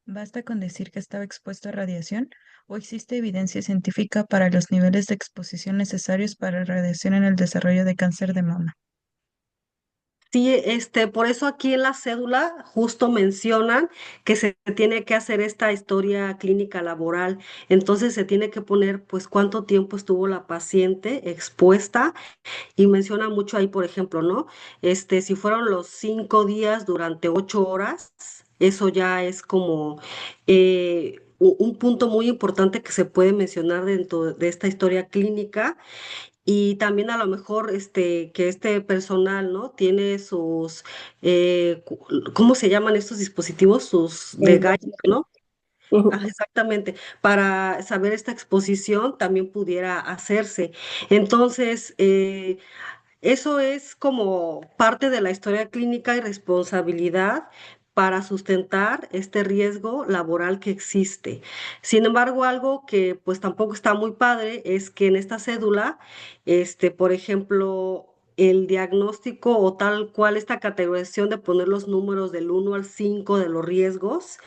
¿basta con decir que estaba expuesto a radiación o existe evidencia científica para los niveles de exposición necesarios para radiación en el desarrollo de cáncer de mama? Sí, por eso aquí en la cédula justo mencionan que se tiene que hacer esta historia clínica laboral. Entonces se tiene que poner pues cuánto tiempo estuvo la paciente expuesta y menciona mucho ahí, por ejemplo, ¿no? Si fueron los 5 días durante 8 horas, eso ya es como un punto muy importante que se puede mencionar dentro de esta historia clínica. Y también a lo mejor que este personal, ¿no? Tiene sus, ¿cómo se llaman estos dispositivos? Sus de gallo, ¿no? Ah, Ujú. exactamente. Para saber esta exposición también pudiera hacerse. Entonces, eso es como parte de la historia clínica y responsabilidad para sustentar este riesgo laboral que existe. Sin embargo, algo que pues tampoco está muy padre es que en esta cédula, por ejemplo, el diagnóstico o tal cual esta categorización de poner los números del 1 al 5 de los riesgos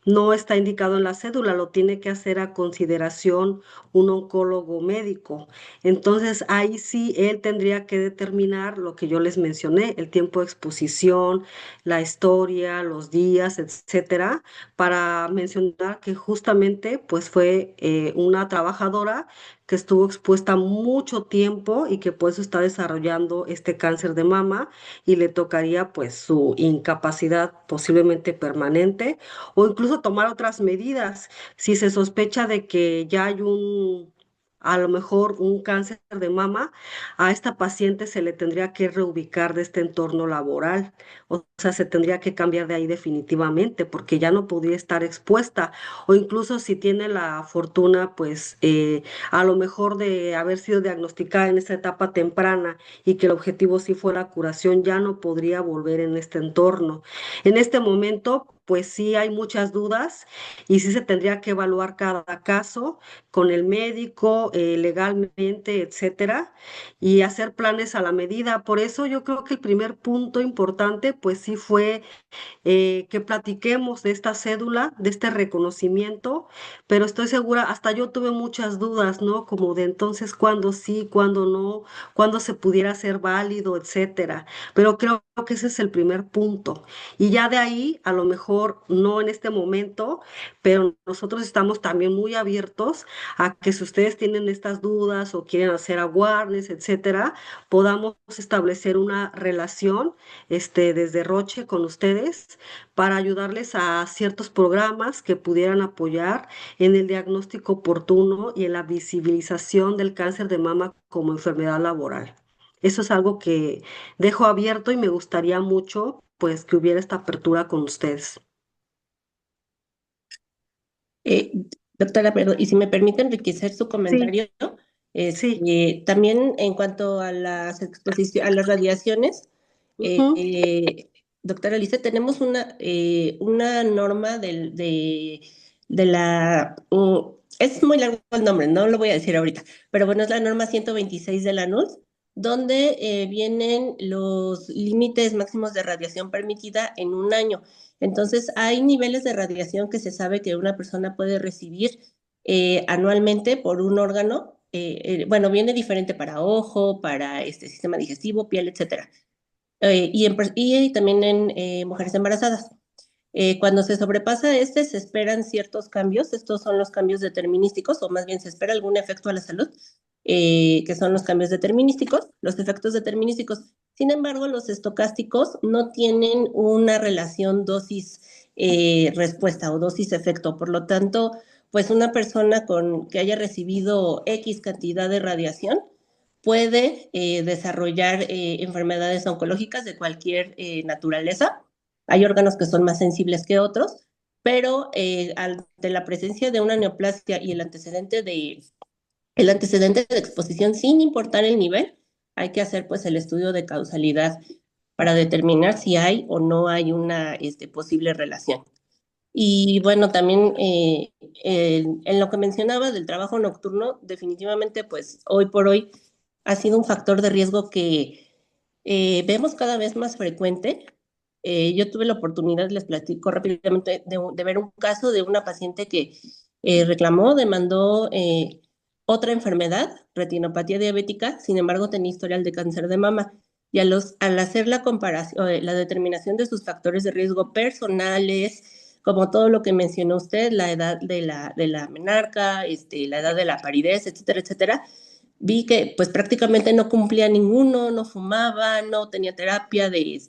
no está indicado en la cédula, lo tiene que hacer a consideración un oncólogo médico. Entonces, ahí sí él tendría que determinar lo que yo les mencioné, el tiempo de exposición, la historia, los días, etcétera, para mencionar que justamente pues fue una trabajadora que estuvo expuesta mucho tiempo y que por eso está desarrollando este cáncer de mama y le tocaría pues su incapacidad posiblemente permanente o incluso tomar otras medidas. Si se sospecha de que ya hay a lo mejor un cáncer de mama, a esta paciente se le tendría que reubicar de este entorno laboral. O sea, se tendría que cambiar de ahí definitivamente porque ya no podría estar expuesta. O incluso si tiene la fortuna, pues a lo mejor de haber sido diagnosticada en esta etapa temprana y que el objetivo sí fuera curación, ya no podría volver en este entorno. En este momento, pues sí hay muchas dudas y sí se tendría que evaluar cada caso con el médico, legalmente, etcétera, y hacer planes a la medida. Por eso yo creo que el primer punto importante, pues sí fue que platiquemos de esta cédula, de este reconocimiento, pero estoy segura, hasta yo tuve muchas dudas, ¿no? Como de entonces cuándo sí, cuándo no, cuándo se pudiera hacer válido, etcétera. Pero creo que ese es el primer punto. Y ya de ahí, a lo mejor mejor no en este momento, pero nosotros estamos también muy abiertos a que si ustedes tienen estas dudas o quieren hacer awareness, etcétera, podamos establecer una relación desde Roche con ustedes para ayudarles a ciertos programas que pudieran apoyar en el diagnóstico oportuno y en la visibilización del cáncer de mama como enfermedad laboral. Eso es algo que dejo abierto y me gustaría mucho pues que hubiera esta apertura con ustedes. Eh, Doctora, perdón, y si me permite enriquecer su Sí, comentario, sí. también en cuanto a las exposiciones, a las radiaciones, Ujú. doctora Alice, tenemos una norma de la, es muy largo el nombre, no lo voy a decir ahorita, pero bueno, es la norma 126 de la NUS, donde vienen los límites máximos de radiación permitida en un año. Entonces, hay niveles de radiación que se sabe que una persona puede recibir anualmente por un órgano. Bueno, viene diferente para ojo, para este sistema digestivo, piel, etcétera. Y también en mujeres embarazadas. Cuando se sobrepasa se esperan ciertos cambios. Estos son los cambios determinísticos, o más bien se espera algún efecto a la salud, que son los cambios determinísticos, los efectos determinísticos. Sin embargo, los estocásticos no tienen una relación dosis-respuesta o dosis-efecto. Por lo tanto, pues una persona que haya recibido X cantidad de radiación puede desarrollar enfermedades oncológicas de cualquier naturaleza. Hay órganos que son más sensibles que otros, pero ante la presencia de una neoplasia y el antecedente de exposición, sin importar el nivel, hay que hacer pues el estudio de causalidad para determinar si hay o no hay una posible relación. Y bueno, también en lo que mencionaba del trabajo nocturno, definitivamente pues hoy por hoy ha sido un factor de riesgo que vemos cada vez más frecuente. Yo tuve la oportunidad, les platico rápidamente, de ver un caso de una paciente que reclamó, demandó otra enfermedad, retinopatía diabética, sin embargo tenía historial de cáncer de mama. Y al hacer la comparación, la determinación de sus factores de riesgo personales, como todo lo que mencionó usted, la edad de la menarca, la edad de la paridez, etcétera, etcétera, vi que pues prácticamente no cumplía ninguno, no fumaba, no tenía terapia de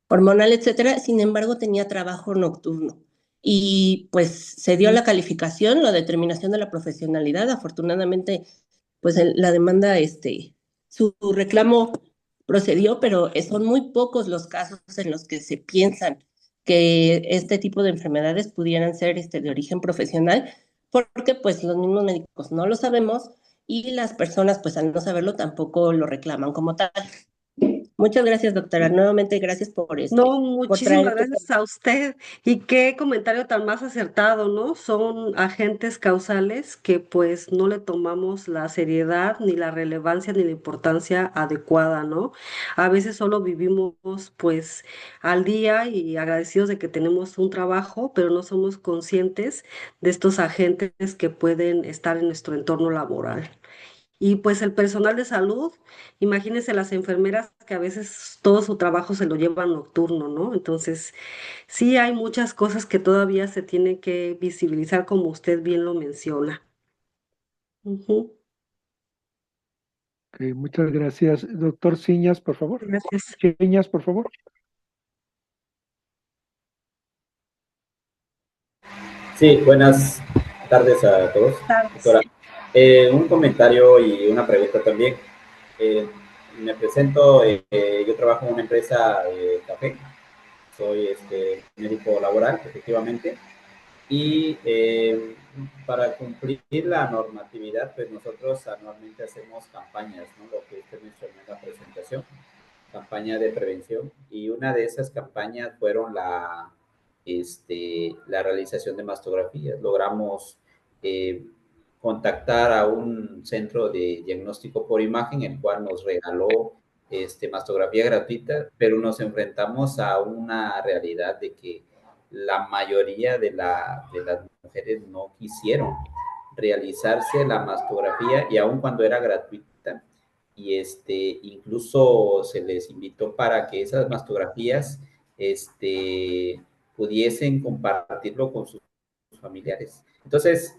hormonal, etcétera. Sin embargo, tenía trabajo nocturno. Y pues se dio la calificación, la determinación de la profesionalidad. Afortunadamente, pues la demanda, su reclamo procedió, pero son muy pocos los casos en los que se piensan que este tipo de enfermedades pudieran ser de origen profesional, porque pues los mismos médicos no lo sabemos y las personas pues al no saberlo tampoco lo reclaman como tal. Muchas gracias, doctora. Nuevamente, gracias No, por traer muchísimas este gracias tema. a usted. Y qué comentario tan más acertado, ¿no? Son agentes causales que pues no le tomamos la seriedad, ni la relevancia, ni la importancia adecuada, ¿no? A veces solo vivimos pues al día y agradecidos de que tenemos un trabajo, pero no somos conscientes de estos agentes que pueden estar en nuestro entorno laboral. Y pues el personal de salud, imagínense las enfermeras que a veces todo su trabajo se lo llevan nocturno, ¿no? Entonces, sí hay muchas cosas que todavía se tienen que visibilizar como usted bien lo menciona. Ujú. Ok, muchas gracias. Doctor Ciñas, por favor. Gracias. Ciñas, por favor. Sí, buenas tardes a todos, Tardes. doctora. Un comentario y una pregunta también. Eh, Me presento, yo trabajo en una empresa de café, soy médico laboral, efectivamente, y para cumplir la normatividad, pues nosotros anualmente hacemos campañas, ¿no? Lo que usted mencionó en la presentación, campaña de prevención, y una de esas campañas fueron la realización de mastografías. Logramos eh, contactar a un centro de diagnóstico por imagen, el cual nos regaló mastografía gratuita, pero nos enfrentamos a una realidad de que la mayoría de las mujeres no quisieron realizarse la mastografía y aun cuando era gratuita, y incluso se les invitó para que esas mastografías este, pudiesen compartirlo con sus familiares. Entonces,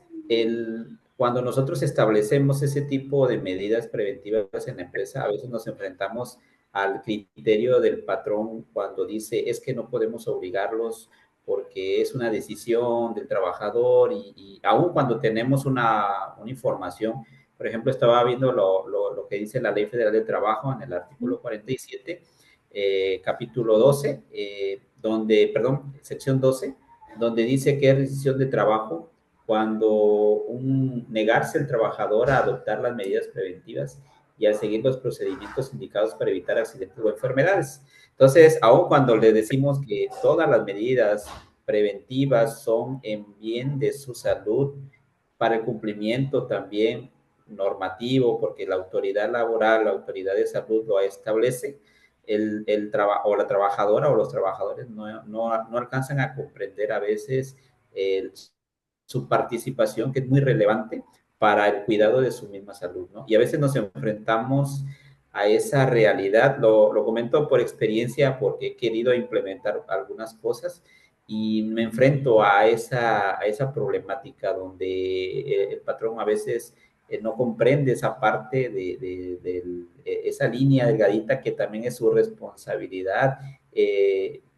cuando nosotros establecemos ese tipo de medidas preventivas en la empresa, a veces nos enfrentamos al criterio del patrón cuando dice es que no podemos obligarlos porque es una decisión del trabajador y aún cuando tenemos una información, por ejemplo, estaba viendo lo que dice la Ley Federal del Trabajo en el artículo 47, capítulo 12, sección 12, donde dice que es decisión de trabajo cuando negarse el trabajador a adoptar las medidas preventivas y a seguir los procedimientos indicados para evitar accidentes o enfermedades. Entonces, aun cuando le decimos que todas las medidas preventivas son en bien de su salud, para el cumplimiento también normativo, porque la autoridad laboral, la autoridad de salud lo establece, o la trabajadora o los trabajadores no alcanzan a comprender a veces su participación, que es muy relevante para el cuidado de su misma salud, ¿no? Y a veces nos enfrentamos a esa realidad, lo comento por experiencia porque he querido implementar algunas cosas y me enfrento a esa problemática donde el patrón a veces no comprende esa parte esa línea delgadita que también es su responsabilidad,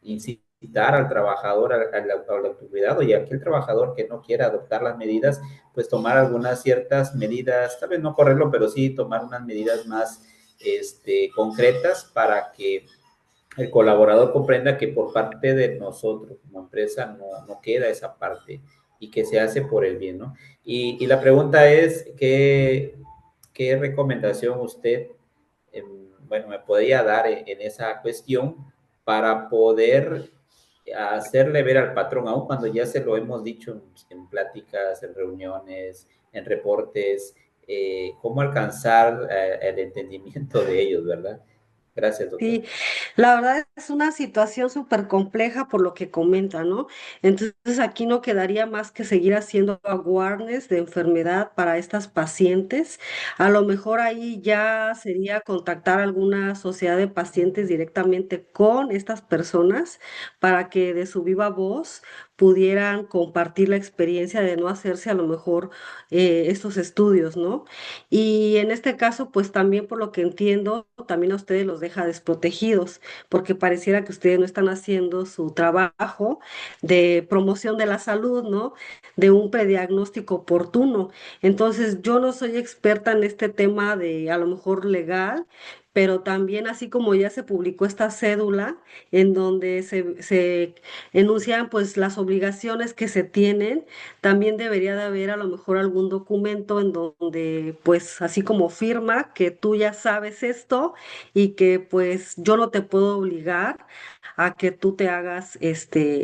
incitar al trabajador al autocuidado y aquel trabajador que no quiera adoptar las medidas, pues tomar algunas ciertas medidas, tal vez no correrlo, pero sí tomar unas medidas más concretas para que el colaborador comprenda que por parte de nosotros como empresa no queda esa parte y que se hace por el bien, ¿no? Y la pregunta es, ¿qué recomendación usted, bueno, me podría dar en esa cuestión para poder hacerle ver al patrón, aun cuando ya se lo hemos dicho en pláticas, en reuniones, en reportes, cómo alcanzar el entendimiento de ellos, ¿verdad? Gracias, doctor. Sí, la verdad es una situación súper compleja por lo que comenta, ¿no? Entonces aquí no quedaría más que seguir haciendo awareness de enfermedad para estas pacientes. A lo mejor ahí ya sería contactar a alguna sociedad de pacientes directamente con estas personas para que de su viva voz pudieran compartir la experiencia de no hacerse a lo mejor estos estudios, ¿no? Y en este caso, pues también por lo que entiendo, también a ustedes los deja desprotegidos, porque pareciera que ustedes no están haciendo su trabajo de promoción de la salud, ¿no? De un prediagnóstico oportuno. Entonces, yo no soy experta en este tema de a lo mejor legal, pero también así como ya se publicó esta cédula en donde se enuncian pues las obligaciones que se tienen, también debería de haber a lo mejor algún documento en donde, pues, así como firma que tú ya sabes esto y que, pues, yo no te puedo obligar a que tú te hagas,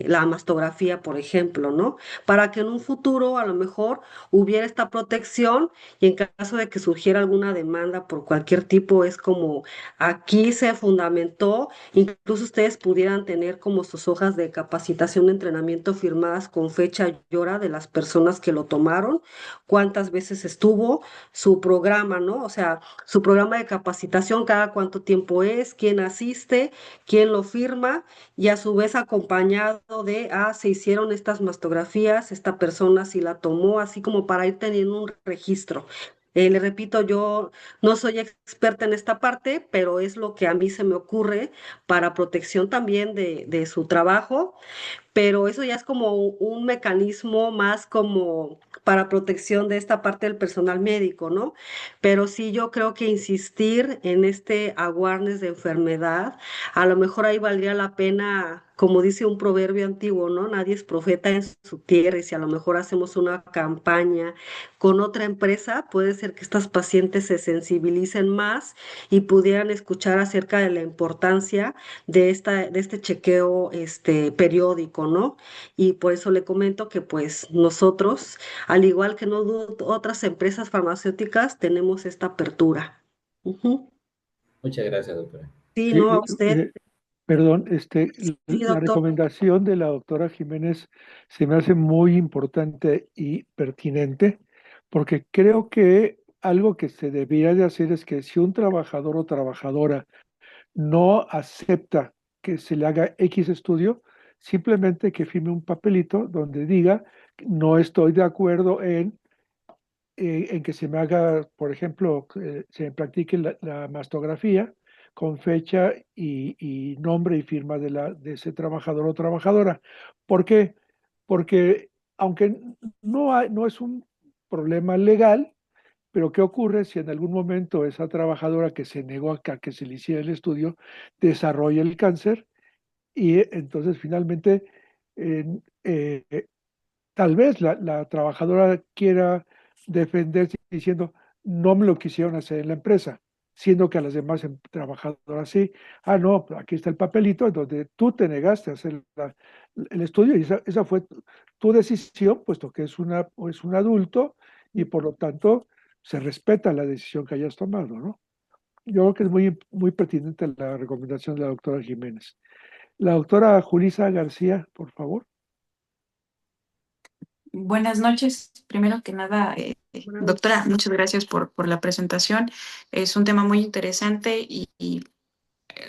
la mastografía, por ejemplo, ¿no? Para que en un futuro a lo mejor hubiera esta protección y en caso de que surgiera alguna demanda por cualquier tipo, es como aquí se fundamentó, incluso ustedes pudieran tener como sus hojas de capacitación de entrenamiento firmadas con fecha y hora de las personas que lo tomaron, cuántas veces estuvo, su programa, ¿no? O sea, su programa de capacitación, cada cuánto tiempo es, quién asiste, quién lo firma y a su vez acompañado de, se hicieron estas mastografías, esta persona sí la tomó, así como para ir teniendo un registro. Le repito, yo no soy experta en esta parte, pero es lo que a mí se me ocurre para protección también de su trabajo, pero eso ya es como un mecanismo más como para protección de esta parte del personal médico, ¿no? Pero sí yo creo que insistir en este awareness de enfermedad, a lo mejor ahí valdría la pena, como dice un proverbio antiguo, ¿no? Nadie es profeta en su tierra y si a lo mejor hacemos una campaña con otra empresa, puede ser que estas pacientes se sensibilicen más y pudieran escuchar acerca de la importancia de este chequeo periódico, ¿no? Y por eso le comento que pues nosotros, al igual que no otras empresas farmacéuticas, tenemos esta apertura. Ujú. Muchas gracias, doctora. Sí, Sí, no a usted. perdón, Sí, la doctor. recomendación de la doctora Jiménez se me hace muy importante y pertinente, porque creo que algo que se debería de hacer es que si un trabajador o trabajadora no acepta que se le haga X estudio, simplemente que firme un papelito donde diga no estoy de acuerdo en que se me haga, por ejemplo, que se me practique la mastografía con fecha y nombre y firma de ese trabajador o trabajadora. ¿Por qué? Porque aunque no es un problema legal, pero ¿qué ocurre si en algún momento esa trabajadora que se negó a que se le hiciera el estudio desarrolla el cáncer y entonces finalmente eh, eh, tal vez la trabajadora quiera defenderse diciendo, no me lo quisieron hacer en la empresa, siendo que a las demás trabajadoras sí. Ah, no, aquí está el papelito en donde tú te negaste a hacer el estudio y esa fue tu decisión, puesto que es un adulto y por lo tanto se respeta la decisión que hayas tomado, ¿no? Yo creo que es muy pertinente la recomendación de la doctora Jiménez. La doctora Julisa García, por favor. Buenas noches. Primero que nada, Buenas doctora, noches. muchas gracias por la presentación. Es un tema muy interesante y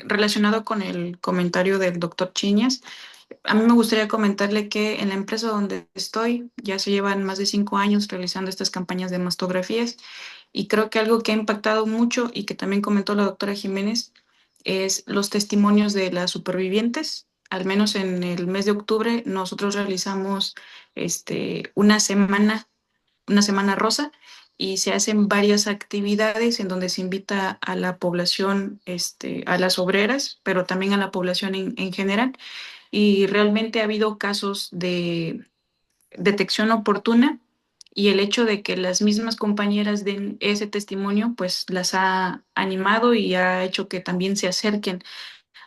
relacionado con el comentario del doctor Chiñas. A mí me gustaría comentarle que en la empresa donde estoy ya se llevan más de 5 años realizando estas campañas de mastografías y creo que algo que ha impactado mucho y que también comentó la doctora Jiménez es los testimonios de las supervivientes. Al menos en el mes de octubre nosotros realizamos una semana rosa y se hacen varias actividades en donde se invita a la población, a las obreras, pero también a la población en general. Y realmente ha habido casos de detección oportuna y el hecho de que las mismas compañeras den ese testimonio, pues las ha animado y ha hecho que también se acerquen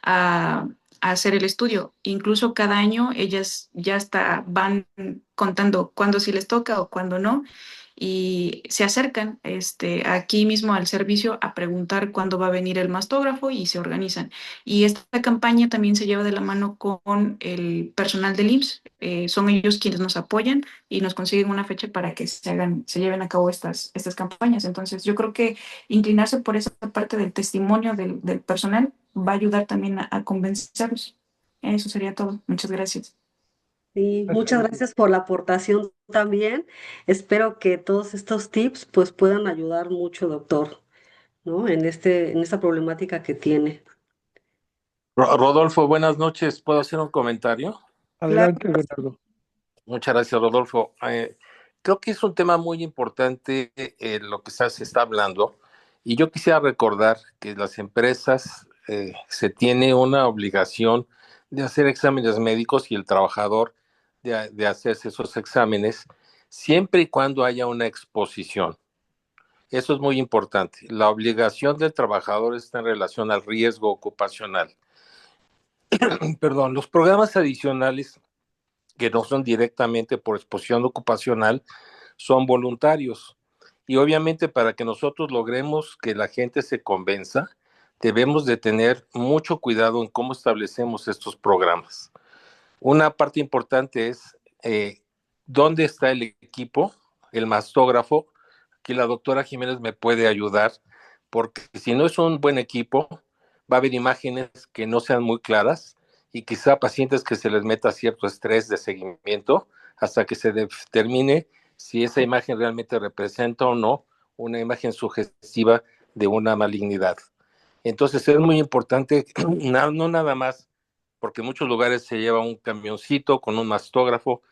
a, a hacer el estudio. Incluso cada año ellas ya hasta van contando cuándo sí les toca o cuándo no y se acercan aquí mismo al servicio a preguntar cuándo va a venir el mastógrafo y se organizan. Y esta campaña también se lleva de la mano con el personal del IMSS. Son ellos quienes nos apoyan y nos consiguen una fecha para que se lleven a cabo estas campañas. Entonces, yo creo que inclinarse por esa parte del testimonio del personal va a ayudar también a convencerlos. Eso sería todo. Muchas gracias. Y muchas Perfecto. gracias por la aportación también. Espero que todos estos tips pues puedan ayudar mucho, doctor, ¿no? En esta problemática que tiene. Rodolfo, buenas noches. ¿Puedo hacer un comentario? Claro, Adelante, Bernardo. Muchas gracias, Rodolfo. Creo que es un tema muy importante lo que se está hablando y yo quisiera recordar que las empresas se tiene una obligación de hacer exámenes médicos y el trabajador de hacerse esos exámenes siempre y cuando haya una exposición. Eso es muy importante. La obligación del trabajador está en relación al riesgo ocupacional. Perdón, los programas adicionales que no son directamente por exposición ocupacional son voluntarios. Y obviamente para que nosotros logremos que la gente se convenza, debemos de tener mucho cuidado en cómo establecemos estos programas. Una parte importante es dónde está el equipo, el mastógrafo. Aquí la doctora Jiménez me puede ayudar, porque si no es un buen equipo, va a haber imágenes que no sean muy claras y quizá pacientes que se les meta cierto estrés de seguimiento hasta que se determine si esa imagen realmente representa o no una imagen sugestiva de una malignidad. Entonces es muy importante, no nada más, porque en muchos lugares se lleva un camioncito con un mastógrafo,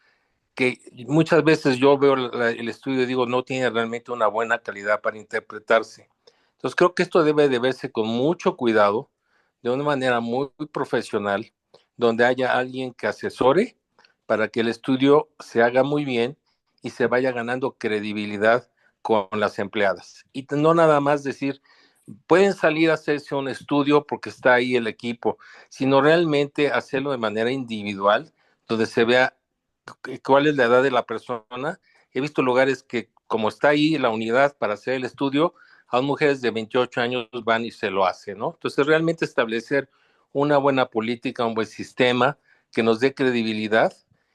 que muchas veces yo veo el estudio y digo, no tiene realmente una buena calidad para interpretarse. Entonces creo que esto debe de verse con mucho cuidado, de una manera muy profesional, donde haya alguien que asesore para que el estudio se haga muy bien y se vaya ganando credibilidad con las empleadas. Y no nada más decir, pueden salir a hacerse un estudio porque está ahí el equipo, sino realmente hacerlo de manera individual, donde se vea cuál es la edad de la persona. He visto lugares que, como está ahí la unidad para hacer el estudio, a mujeres de 28 años van y se lo hacen, ¿no? Entonces, realmente establecer una buena política, un buen sistema que nos dé credibilidad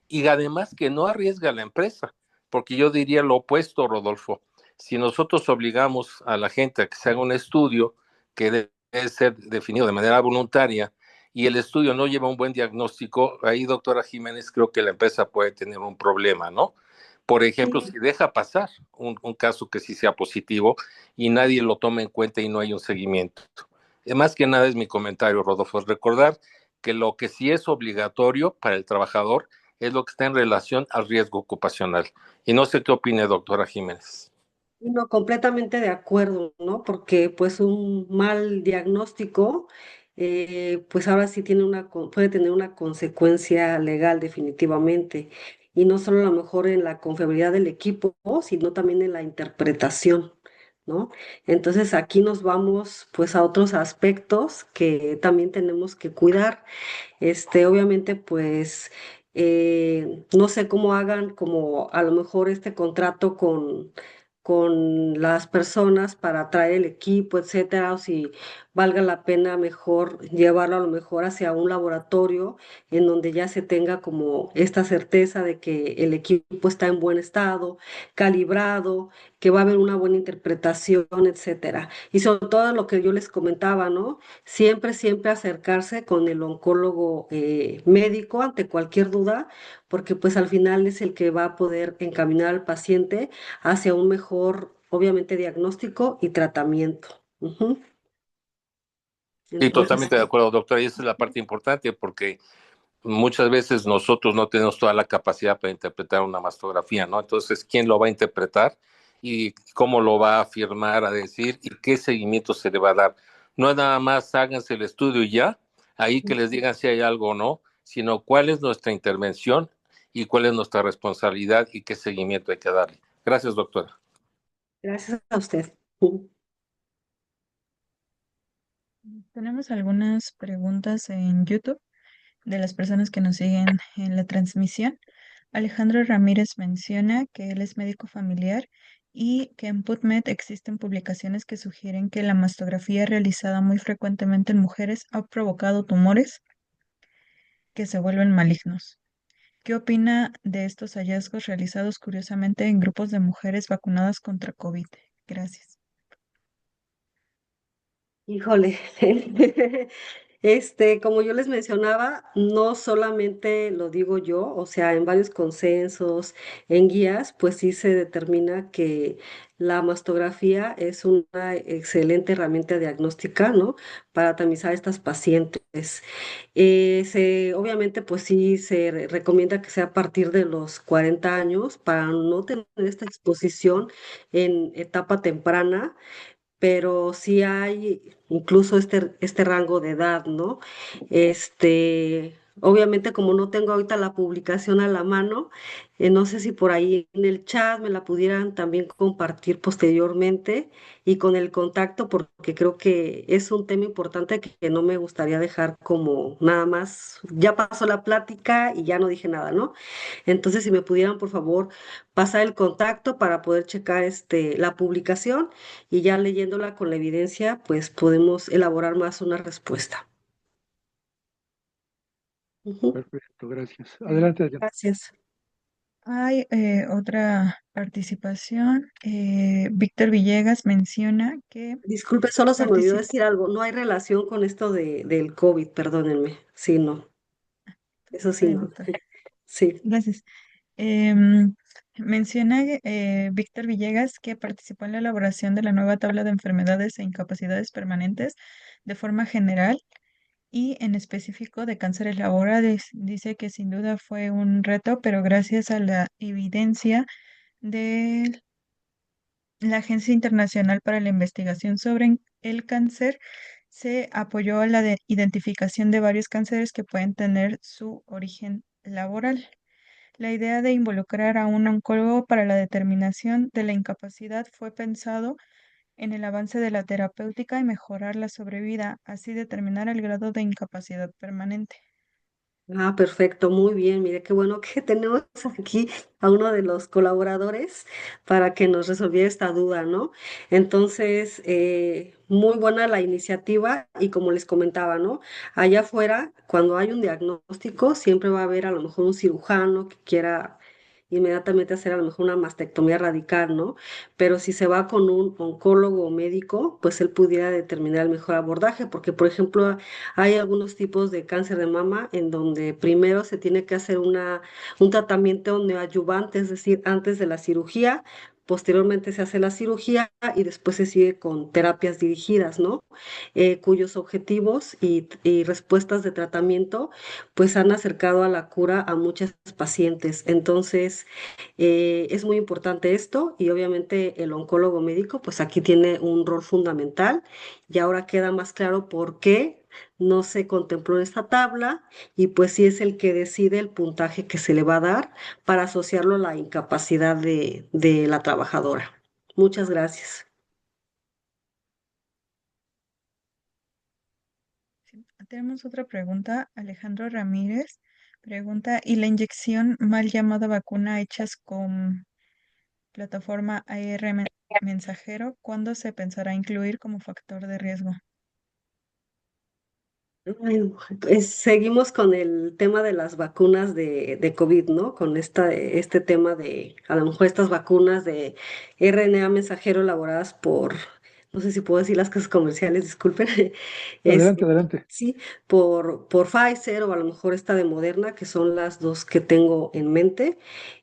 y además que no arriesga a la empresa, porque yo diría lo opuesto, Rodolfo. Si nosotros obligamos a la gente a que se haga un estudio que debe ser definido de manera voluntaria y el estudio no lleva un buen diagnóstico, ahí, doctora Jiménez, creo que la empresa puede tener un problema, ¿no? Por ejemplo, Sí. si deja pasar un caso que sí sea positivo y nadie lo toma en cuenta y no hay un seguimiento. Más que nada es mi comentario, Rodolfo, recordar que lo que sí es obligatorio para el trabajador es lo que está en relación al riesgo ocupacional. Y no sé qué opine, doctora Jiménez. No, completamente de acuerdo, ¿no? Porque pues un mal diagnóstico, pues ahora sí tiene puede tener una consecuencia legal definitivamente. Y no solo a lo mejor en la confiabilidad del equipo, sino también en la interpretación, ¿no? Entonces aquí nos vamos pues a otros aspectos que también tenemos que cuidar. Obviamente, pues, no sé cómo hagan, como a lo mejor este contrato con las personas para traer el equipo, etcétera, o si valga la pena mejor llevarlo a lo mejor hacia un laboratorio en donde ya se tenga como esta certeza de que el equipo está en buen estado, calibrado, que va a haber una buena interpretación, etcétera. Y sobre todo lo que yo les comentaba, ¿no? Siempre, siempre acercarse con el oncólogo médico ante cualquier duda, porque pues al final es el que va a poder encaminar al paciente hacia un mejor, obviamente, diagnóstico y tratamiento. Ujú. Sí, Entonces, totalmente de acuerdo, doctora, y esa es la parte importante porque muchas veces nosotros no tenemos toda la capacidad para interpretar una mastografía, ¿no? Entonces, ¿quién lo va a interpretar y cómo lo va a afirmar, a decir y qué seguimiento se le va a dar? No es nada más háganse el estudio y ya, ahí que les digan si hay algo o no, sino cuál es nuestra intervención y cuál es nuestra responsabilidad y qué seguimiento hay que darle. Gracias, doctora. gracias a usted. Tenemos algunas preguntas en YouTube de las personas que nos siguen en la transmisión. Alejandro Ramírez menciona que él es médico familiar y que en PubMed existen publicaciones que sugieren que la mastografía realizada muy frecuentemente en mujeres ha provocado tumores que se vuelven malignos. ¿Qué opina de estos hallazgos realizados curiosamente en grupos de mujeres vacunadas contra COVID? Gracias. Híjole, como yo les mencionaba, no solamente lo digo yo, o sea, en varios consensos, en guías, pues sí se determina que la mastografía es una excelente herramienta diagnóstica, ¿no? Para tamizar a estas pacientes. Obviamente, pues sí se recomienda que sea a partir de los 40 años para no tener esta exposición en etapa temprana, pero sí hay incluso este rango de edad, ¿no? Obviamente como no tengo ahorita la publicación a la mano, no sé si por ahí en el chat me la pudieran también compartir posteriormente y con el contacto, porque creo que es un tema importante que no me gustaría dejar como nada más, ya pasó la plática y ya no dije nada, ¿no? Entonces, si me pudieran, por favor, pasar el contacto para poder checar la publicación y ya leyéndola con la evidencia, pues podemos elaborar más una respuesta. Ujú. Perfecto, gracias. Adelante, Adrián. Gracias. Hay otra participación. Víctor Villegas menciona que Disculpe, solo se me olvidó participa. decir algo. No hay relación con esto del COVID, perdónenme. Sí, no. Eso Está sí, bien, no. doctor. Sí. Gracias. Em, Menciona Víctor Villegas que participó en la elaboración de la nueva tabla de enfermedades e incapacidades permanentes de forma general y en específico de cánceres laborales. Dice que sin duda fue un reto, pero gracias a la evidencia de la Agencia Internacional para la Investigación sobre el Cáncer, se apoyó a la identificación de varios cánceres que pueden tener su origen laboral. La idea de involucrar a un oncólogo para la determinación de la incapacidad fue pensado en el avance de la terapéutica y mejorar la sobrevida, así determinar el grado de incapacidad permanente. Ah, perfecto, muy bien. Mire, qué bueno que tenemos aquí a uno de los colaboradores para que nos resolviera esta duda, ¿no? Entonces, muy buena la iniciativa y como les comentaba, ¿no? Allá afuera, cuando hay un diagnóstico, siempre va a haber a lo mejor un cirujano que quiera inmediatamente hacer a lo mejor una mastectomía radical, ¿no? Pero si se va con un oncólogo o médico, pues él pudiera determinar el mejor abordaje, porque por ejemplo hay algunos tipos de cáncer de mama en donde primero se tiene que hacer un tratamiento neoadyuvante, es decir, antes de la cirugía. Posteriormente se hace la cirugía y después se sigue con terapias dirigidas, ¿no? Cuyos objetivos y respuestas de tratamiento pues han acercado a la cura a muchas pacientes. Entonces, es muy importante esto y obviamente el oncólogo médico pues aquí tiene un rol fundamental y ahora queda más claro por qué no se contempló en esta tabla y pues sí es el que decide el puntaje que se le va a dar para asociarlo a la incapacidad de la trabajadora. Muchas gracias. Sí, tenemos otra pregunta. Alejandro Ramírez pregunta, ¿y la inyección mal llamada vacuna hechas con plataforma mensajero, cuándo se pensará incluir como factor de riesgo? Bueno, pues seguimos con el tema de las vacunas de COVID, ¿no? Con este tema de, a lo mejor estas vacunas de RNA mensajero elaboradas por, no sé si puedo decir las casas comerciales, disculpen, Adelante, este, adelante. sí, por Pfizer o a lo mejor esta de Moderna, que son las dos que tengo en mente.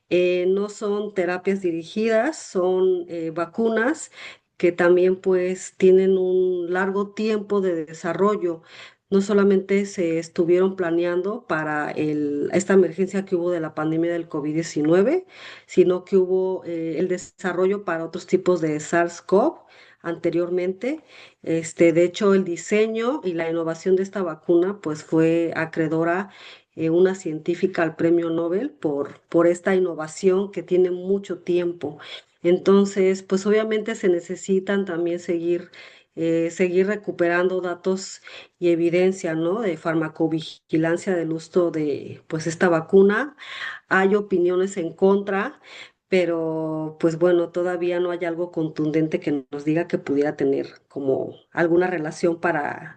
No son terapias dirigidas, son vacunas que también pues tienen un largo tiempo de desarrollo. No solamente se estuvieron planeando para esta emergencia que hubo de la pandemia del COVID-19, sino que hubo el desarrollo para otros tipos de SARS-CoV anteriormente. De hecho, el diseño y la innovación de esta vacuna pues fue acreedora una científica al premio Nobel por esta innovación que tiene mucho tiempo. Entonces, pues obviamente se necesitan también seguir recuperando datos y evidencia, ¿no? De farmacovigilancia del uso de, pues, esta vacuna. Hay opiniones en contra, pero pues bueno, todavía no hay algo contundente que nos diga que pudiera tener como alguna relación para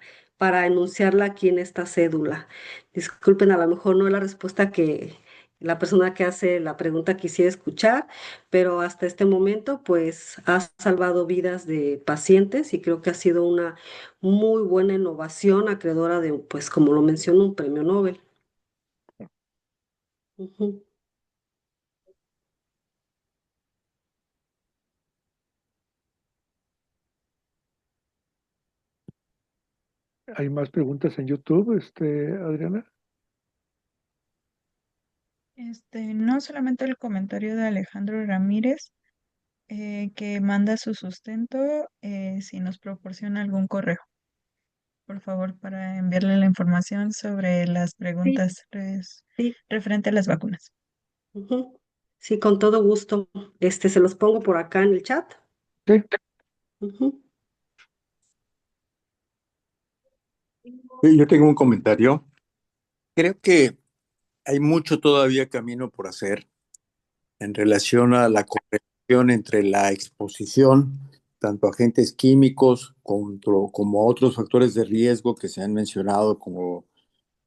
enunciarla aquí en esta cédula. Disculpen, a lo mejor no es la respuesta que la persona que hace la pregunta quisiera escuchar, pero hasta este momento pues ha salvado vidas de pacientes y creo que ha sido una muy buena innovación acreedora de, pues como lo menciono, un premio Nobel. Ujú. Hay más preguntas en YouTube, Adriana. No solamente el comentario de Alejandro Ramírez, que manda su sustento, si nos proporciona algún correo, por favor, para enviarle la información sobre las Sí, preguntas sí. referente a las vacunas. Ujú. Sí, con todo gusto. Se los pongo por acá en el chat. Sí, Ujú. Sí, yo tengo un comentario. Creo que hay mucho todavía camino por hacer en relación a la correlación entre la exposición, tanto a agentes químicos como a otros factores de riesgo que se han mencionado, como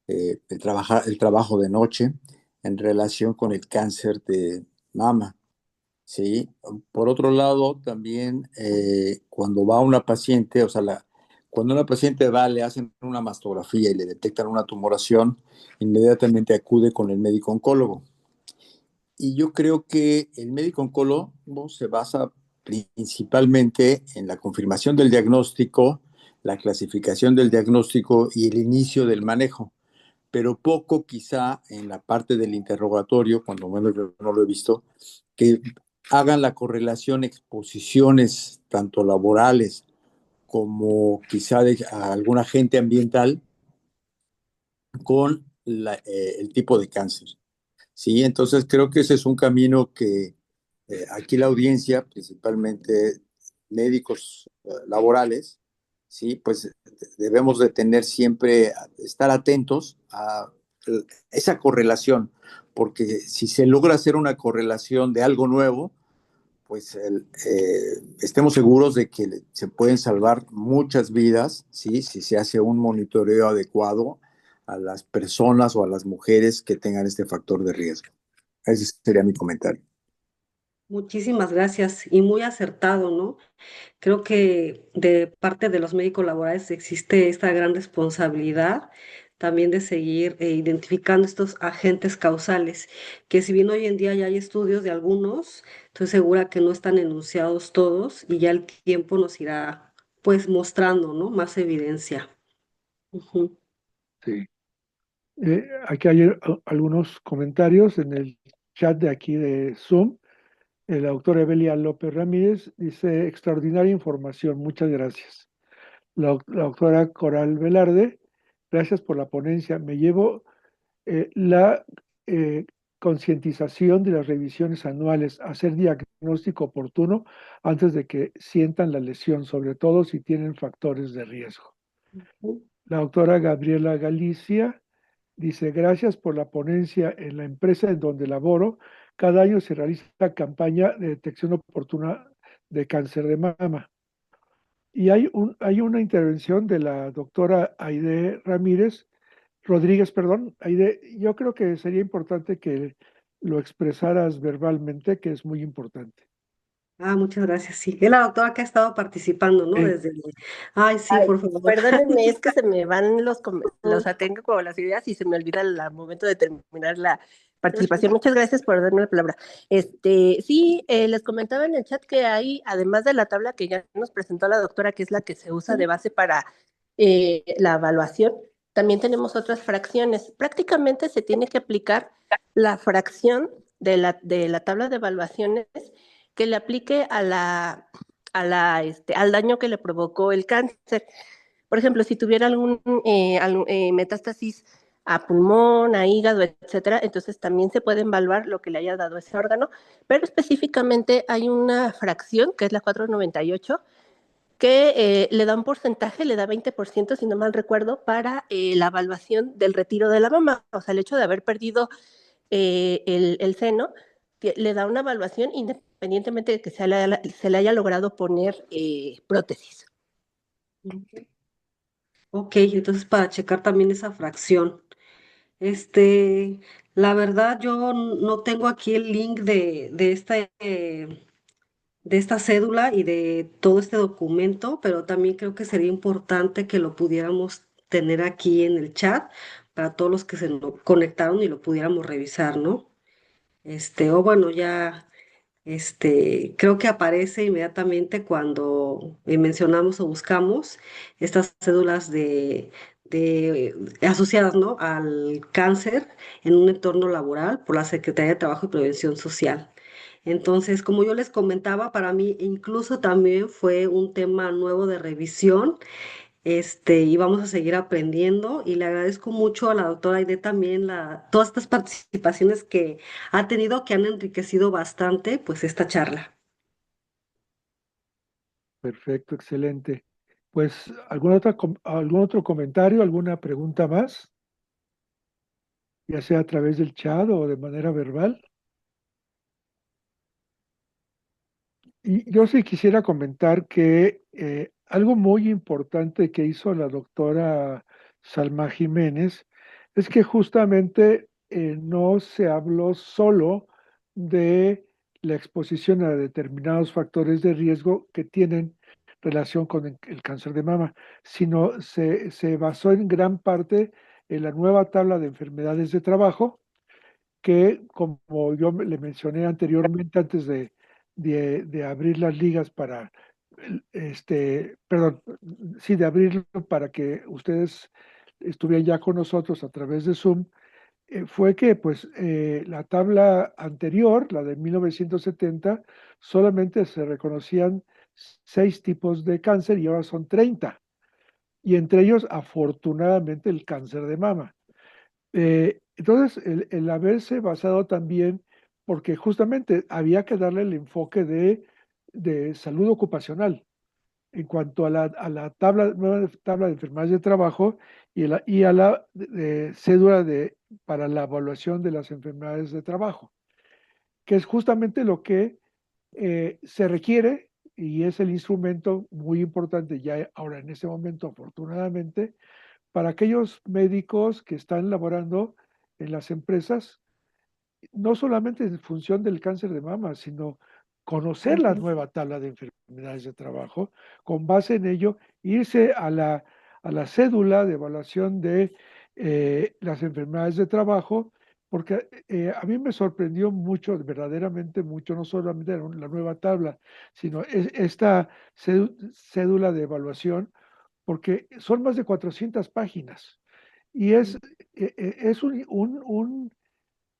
el trabajo de noche, en relación con el cáncer de mama. ¿Sí? Por otro lado, también cuando va una paciente, o sea, cuando una paciente va, le hacen una mastografía y le detectan una tumoración, inmediatamente acude con el médico oncólogo. Y yo creo que el médico oncólogo se basa principalmente en la confirmación del diagnóstico, la clasificación del diagnóstico y el inicio del manejo, pero poco quizá en la parte del interrogatorio, cuando menos yo no lo he visto, que hagan la correlación exposiciones tanto laborales como quizá de a algún agente ambiental con el tipo de cáncer. Sí, entonces creo que ese es un camino que aquí la audiencia, principalmente médicos laborales, sí, pues debemos de tener siempre, estar atentos a esa correlación, porque si se logra hacer una correlación de algo nuevo, pues estemos seguros de que se pueden salvar muchas vidas, ¿sí? Si se hace un monitoreo adecuado a las personas o a las mujeres que tengan este factor de riesgo. Ese sería mi comentario. Muchísimas gracias y muy acertado, ¿no? Creo que de parte de los médicos laborales existe esta gran responsabilidad también de seguir identificando estos agentes causales, que si bien hoy en día ya hay estudios de algunos, estoy segura que no están enunciados todos y ya el tiempo nos irá pues mostrando, ¿no? Más evidencia. Ujú. Sí. Aquí hay algunos comentarios en el chat de aquí de Zoom. La doctora Evelia López Ramírez dice, extraordinaria información, muchas gracias. La doctora Coral Velarde, gracias por la ponencia. Me llevo la concientización de las revisiones anuales, hacer diagnóstico oportuno antes de que sientan la lesión, sobre todo si tienen factores de riesgo. La doctora Gabriela Galicia dice, gracias por la ponencia en la empresa en donde laboro. Cada año se realiza campaña de detección oportuna de cáncer de mama. Y hay una intervención de la doctora Aide Rodríguez, perdón. Aide, yo creo que sería importante que lo expresaras verbalmente, que es muy importante. Ah, muchas gracias, sí. Es la doctora que ha estado participando, ¿no? Eh, Ay, sí, Ay, por favor. perdónenme, es que se me van los atengo como las ideas y se me olvida el momento de terminar la participación. Muchas gracias por darme la palabra. Sí, les comentaba en el chat que hay, además de la tabla que ya nos presentó la doctora, que es la que se usa de base para la evaluación, también tenemos otras fracciones. Prácticamente se tiene que aplicar la fracción de la tabla de evaluaciones que le aplique al daño que le provocó el cáncer. Por ejemplo, si tuviera algún metástasis a pulmón, a hígado, etcétera, entonces también se puede evaluar lo que le haya dado ese órgano, pero específicamente hay una fracción, que es la 498, que le da un porcentaje, le da 20%, si no mal recuerdo, para la evaluación del retiro de la mama. O sea, el hecho de haber perdido el seno, que le da una evaluación independientemente de que se le haya logrado poner prótesis. Ok, entonces para checar también esa fracción. Este, la verdad, yo no tengo aquí el link de esta cédula y de todo este documento, pero también creo que sería importante que lo pudiéramos tener aquí en el chat para todos los que conectaron y lo pudiéramos revisar, ¿no? O bueno, ya. Creo que aparece inmediatamente cuando mencionamos o buscamos estas cédulas asociadas, ¿no? Al cáncer en un entorno laboral por la Secretaría de Trabajo y Prevención Social. Entonces, como yo les comentaba, para mí incluso también fue un tema nuevo de revisión, y vamos a seguir aprendiendo y le agradezco mucho a la doctora Aide también todas estas participaciones que ha tenido que han enriquecido bastante pues esta charla. Perfecto, excelente. Pues, ¿algún otro comentario, alguna pregunta más? Ya sea a través del chat o de manera verbal. Y yo sí quisiera comentar que algo muy importante que hizo la doctora Salma Jiménez es que justamente no se habló solo de la exposición a determinados factores de riesgo que tienen relación con el cáncer de mama, sino se basó en gran parte en la nueva tabla de enfermedades de trabajo que, como yo le mencioné anteriormente, antes de abrir las ligas para, perdón, sí, de abrirlo para que ustedes estuvieran ya con nosotros a través de Zoom, fue que pues la tabla anterior, la de 1970, solamente se reconocían 6 tipos de cáncer y ahora son 30, y entre ellos afortunadamente el cáncer de mama. Entonces, el haberse basado también, porque justamente había que darle el enfoque de salud ocupacional en cuanto a la nueva tabla de enfermedades de trabajo y a la cédula para la evaluación de las enfermedades de trabajo, que es justamente lo que se requiere y es el instrumento muy importante ya ahora en este momento, afortunadamente, para aquellos médicos que están laborando en las empresas no solamente en función del cáncer de mama, sino conocer la nueva tabla de enfermedades de trabajo, con base en ello, irse a la cédula de evaluación de las enfermedades de trabajo, porque a mí me sorprendió mucho, verdaderamente mucho, no solamente la nueva tabla, sino esta cédula de evaluación, porque son más de 400 páginas y es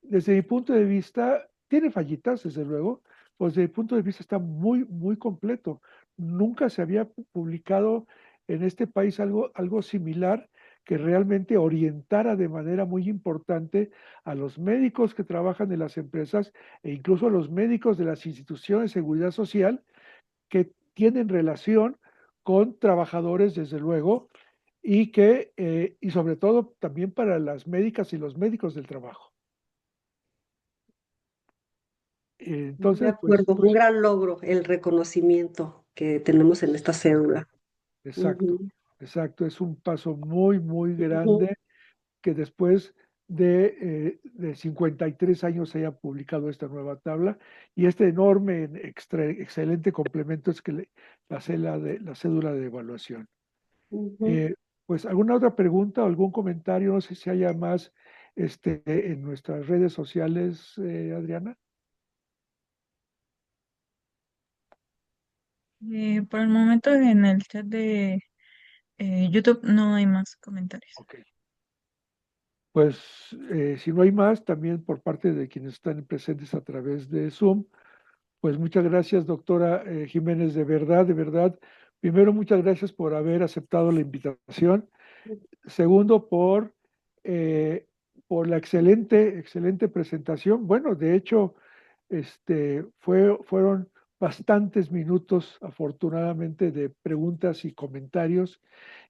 desde mi punto de vista, tiene fallitas, desde luego, pues desde mi punto de vista está muy, muy completo. Nunca se había publicado en este país algo similar que realmente orientara de manera muy importante a los médicos que trabajan en las empresas e incluso a los médicos de las instituciones de seguridad social que tienen relación con trabajadores, desde luego, y sobre todo también para las médicas y los médicos del trabajo. De Entonces, pues, acuerdo, un gran logro el reconocimiento que tenemos en esta cédula. exacto, Ujú, exacto, es un paso muy, muy ujú. grande que después de 53 años se haya publicado esta nueva tabla y este enorme, excelente complemento es que la cédula de evaluación. Ujú. Eh, pues, ¿alguna otra pregunta o algún comentario? No sé si haya más en nuestras redes sociales, Adriana. Por el momento en el chat de YouTube no hay más comentarios. Ok. Pues si no hay más, también por parte de quienes están presentes a través de Zoom, pues muchas gracias, doctora Jiménez, de verdad, de verdad. Primero, muchas gracias por haber aceptado la invitación. Segundo, eh, por la excelente, excelente presentación. Bueno, de hecho, fueron bastantes minutos, afortunadamente, de preguntas y comentarios,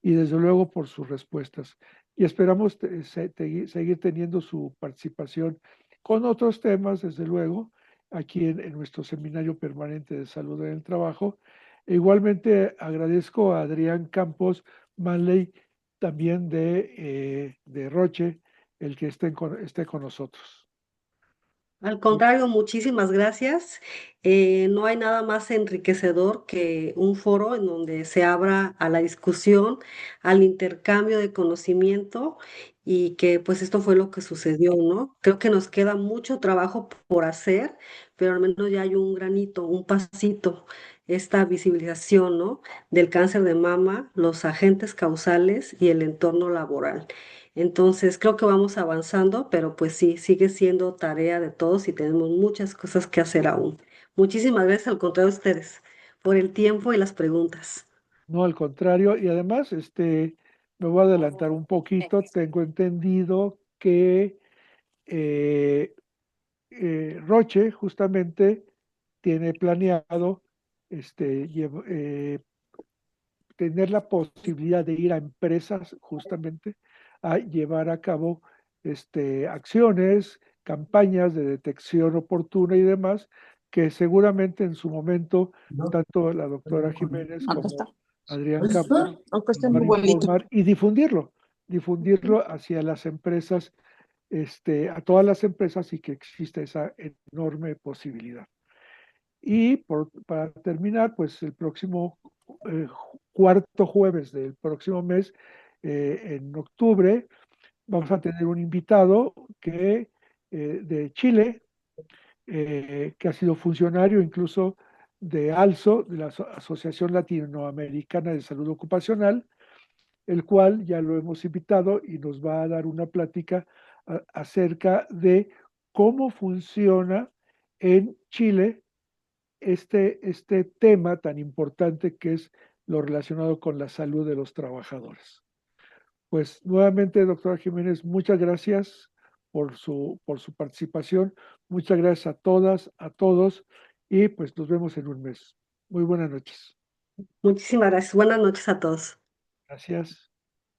y desde luego por sus respuestas. Y esperamos seguir teniendo su participación con otros temas, desde luego, aquí en nuestro seminario permanente de salud en el trabajo. E igualmente agradezco a Adrián Campos Manley, también de Roche, el que esté con nosotros. Al contrario, muchísimas gracias. No hay nada más enriquecedor que un foro en donde se abra a la discusión, al intercambio de conocimiento y que pues esto fue lo que sucedió, ¿no? Creo que nos queda mucho trabajo por hacer, pero al menos ya hay un granito, un pasito, esta visibilización, ¿no? Del cáncer de mama, los agentes causales y el entorno laboral. Entonces, creo que vamos avanzando, pero pues sí, sigue siendo tarea de todos y tenemos muchas cosas que hacer aún. Muchísimas gracias al contrario de ustedes por el tiempo y las preguntas. No, al contrario, y además, me voy a adelantar un poquito. Tengo entendido que eh, Roche justamente tiene planeado tener la posibilidad de ir a empresas justamente a llevar a cabo acciones, campañas de detección oportuna y demás, que seguramente en su momento tanto la doctora Jiménez Acá está. como Adrián Campos Acá está nos mi van a abuelito. informar y difundirlo hacia las empresas, a todas las empresas y que existe esa enorme posibilidad. Y para terminar, pues el próximo cuarto jueves del próximo mes, en octubre, vamos a tener un invitado de Chile, que ha sido funcionario incluso de ALSO, de la Asociación Latinoamericana de Salud Ocupacional, el cual ya lo hemos invitado y nos va a dar una plática acerca de cómo funciona en Chile este tema tan importante que es lo relacionado con la salud de los trabajadores. Pues nuevamente, doctora Jiménez, muchas gracias por su participación. Muchas gracias a todas, a todos, y pues nos vemos en un mes. Muy buenas noches. Muchísimas gracias. Buenas noches a todos. Gracias.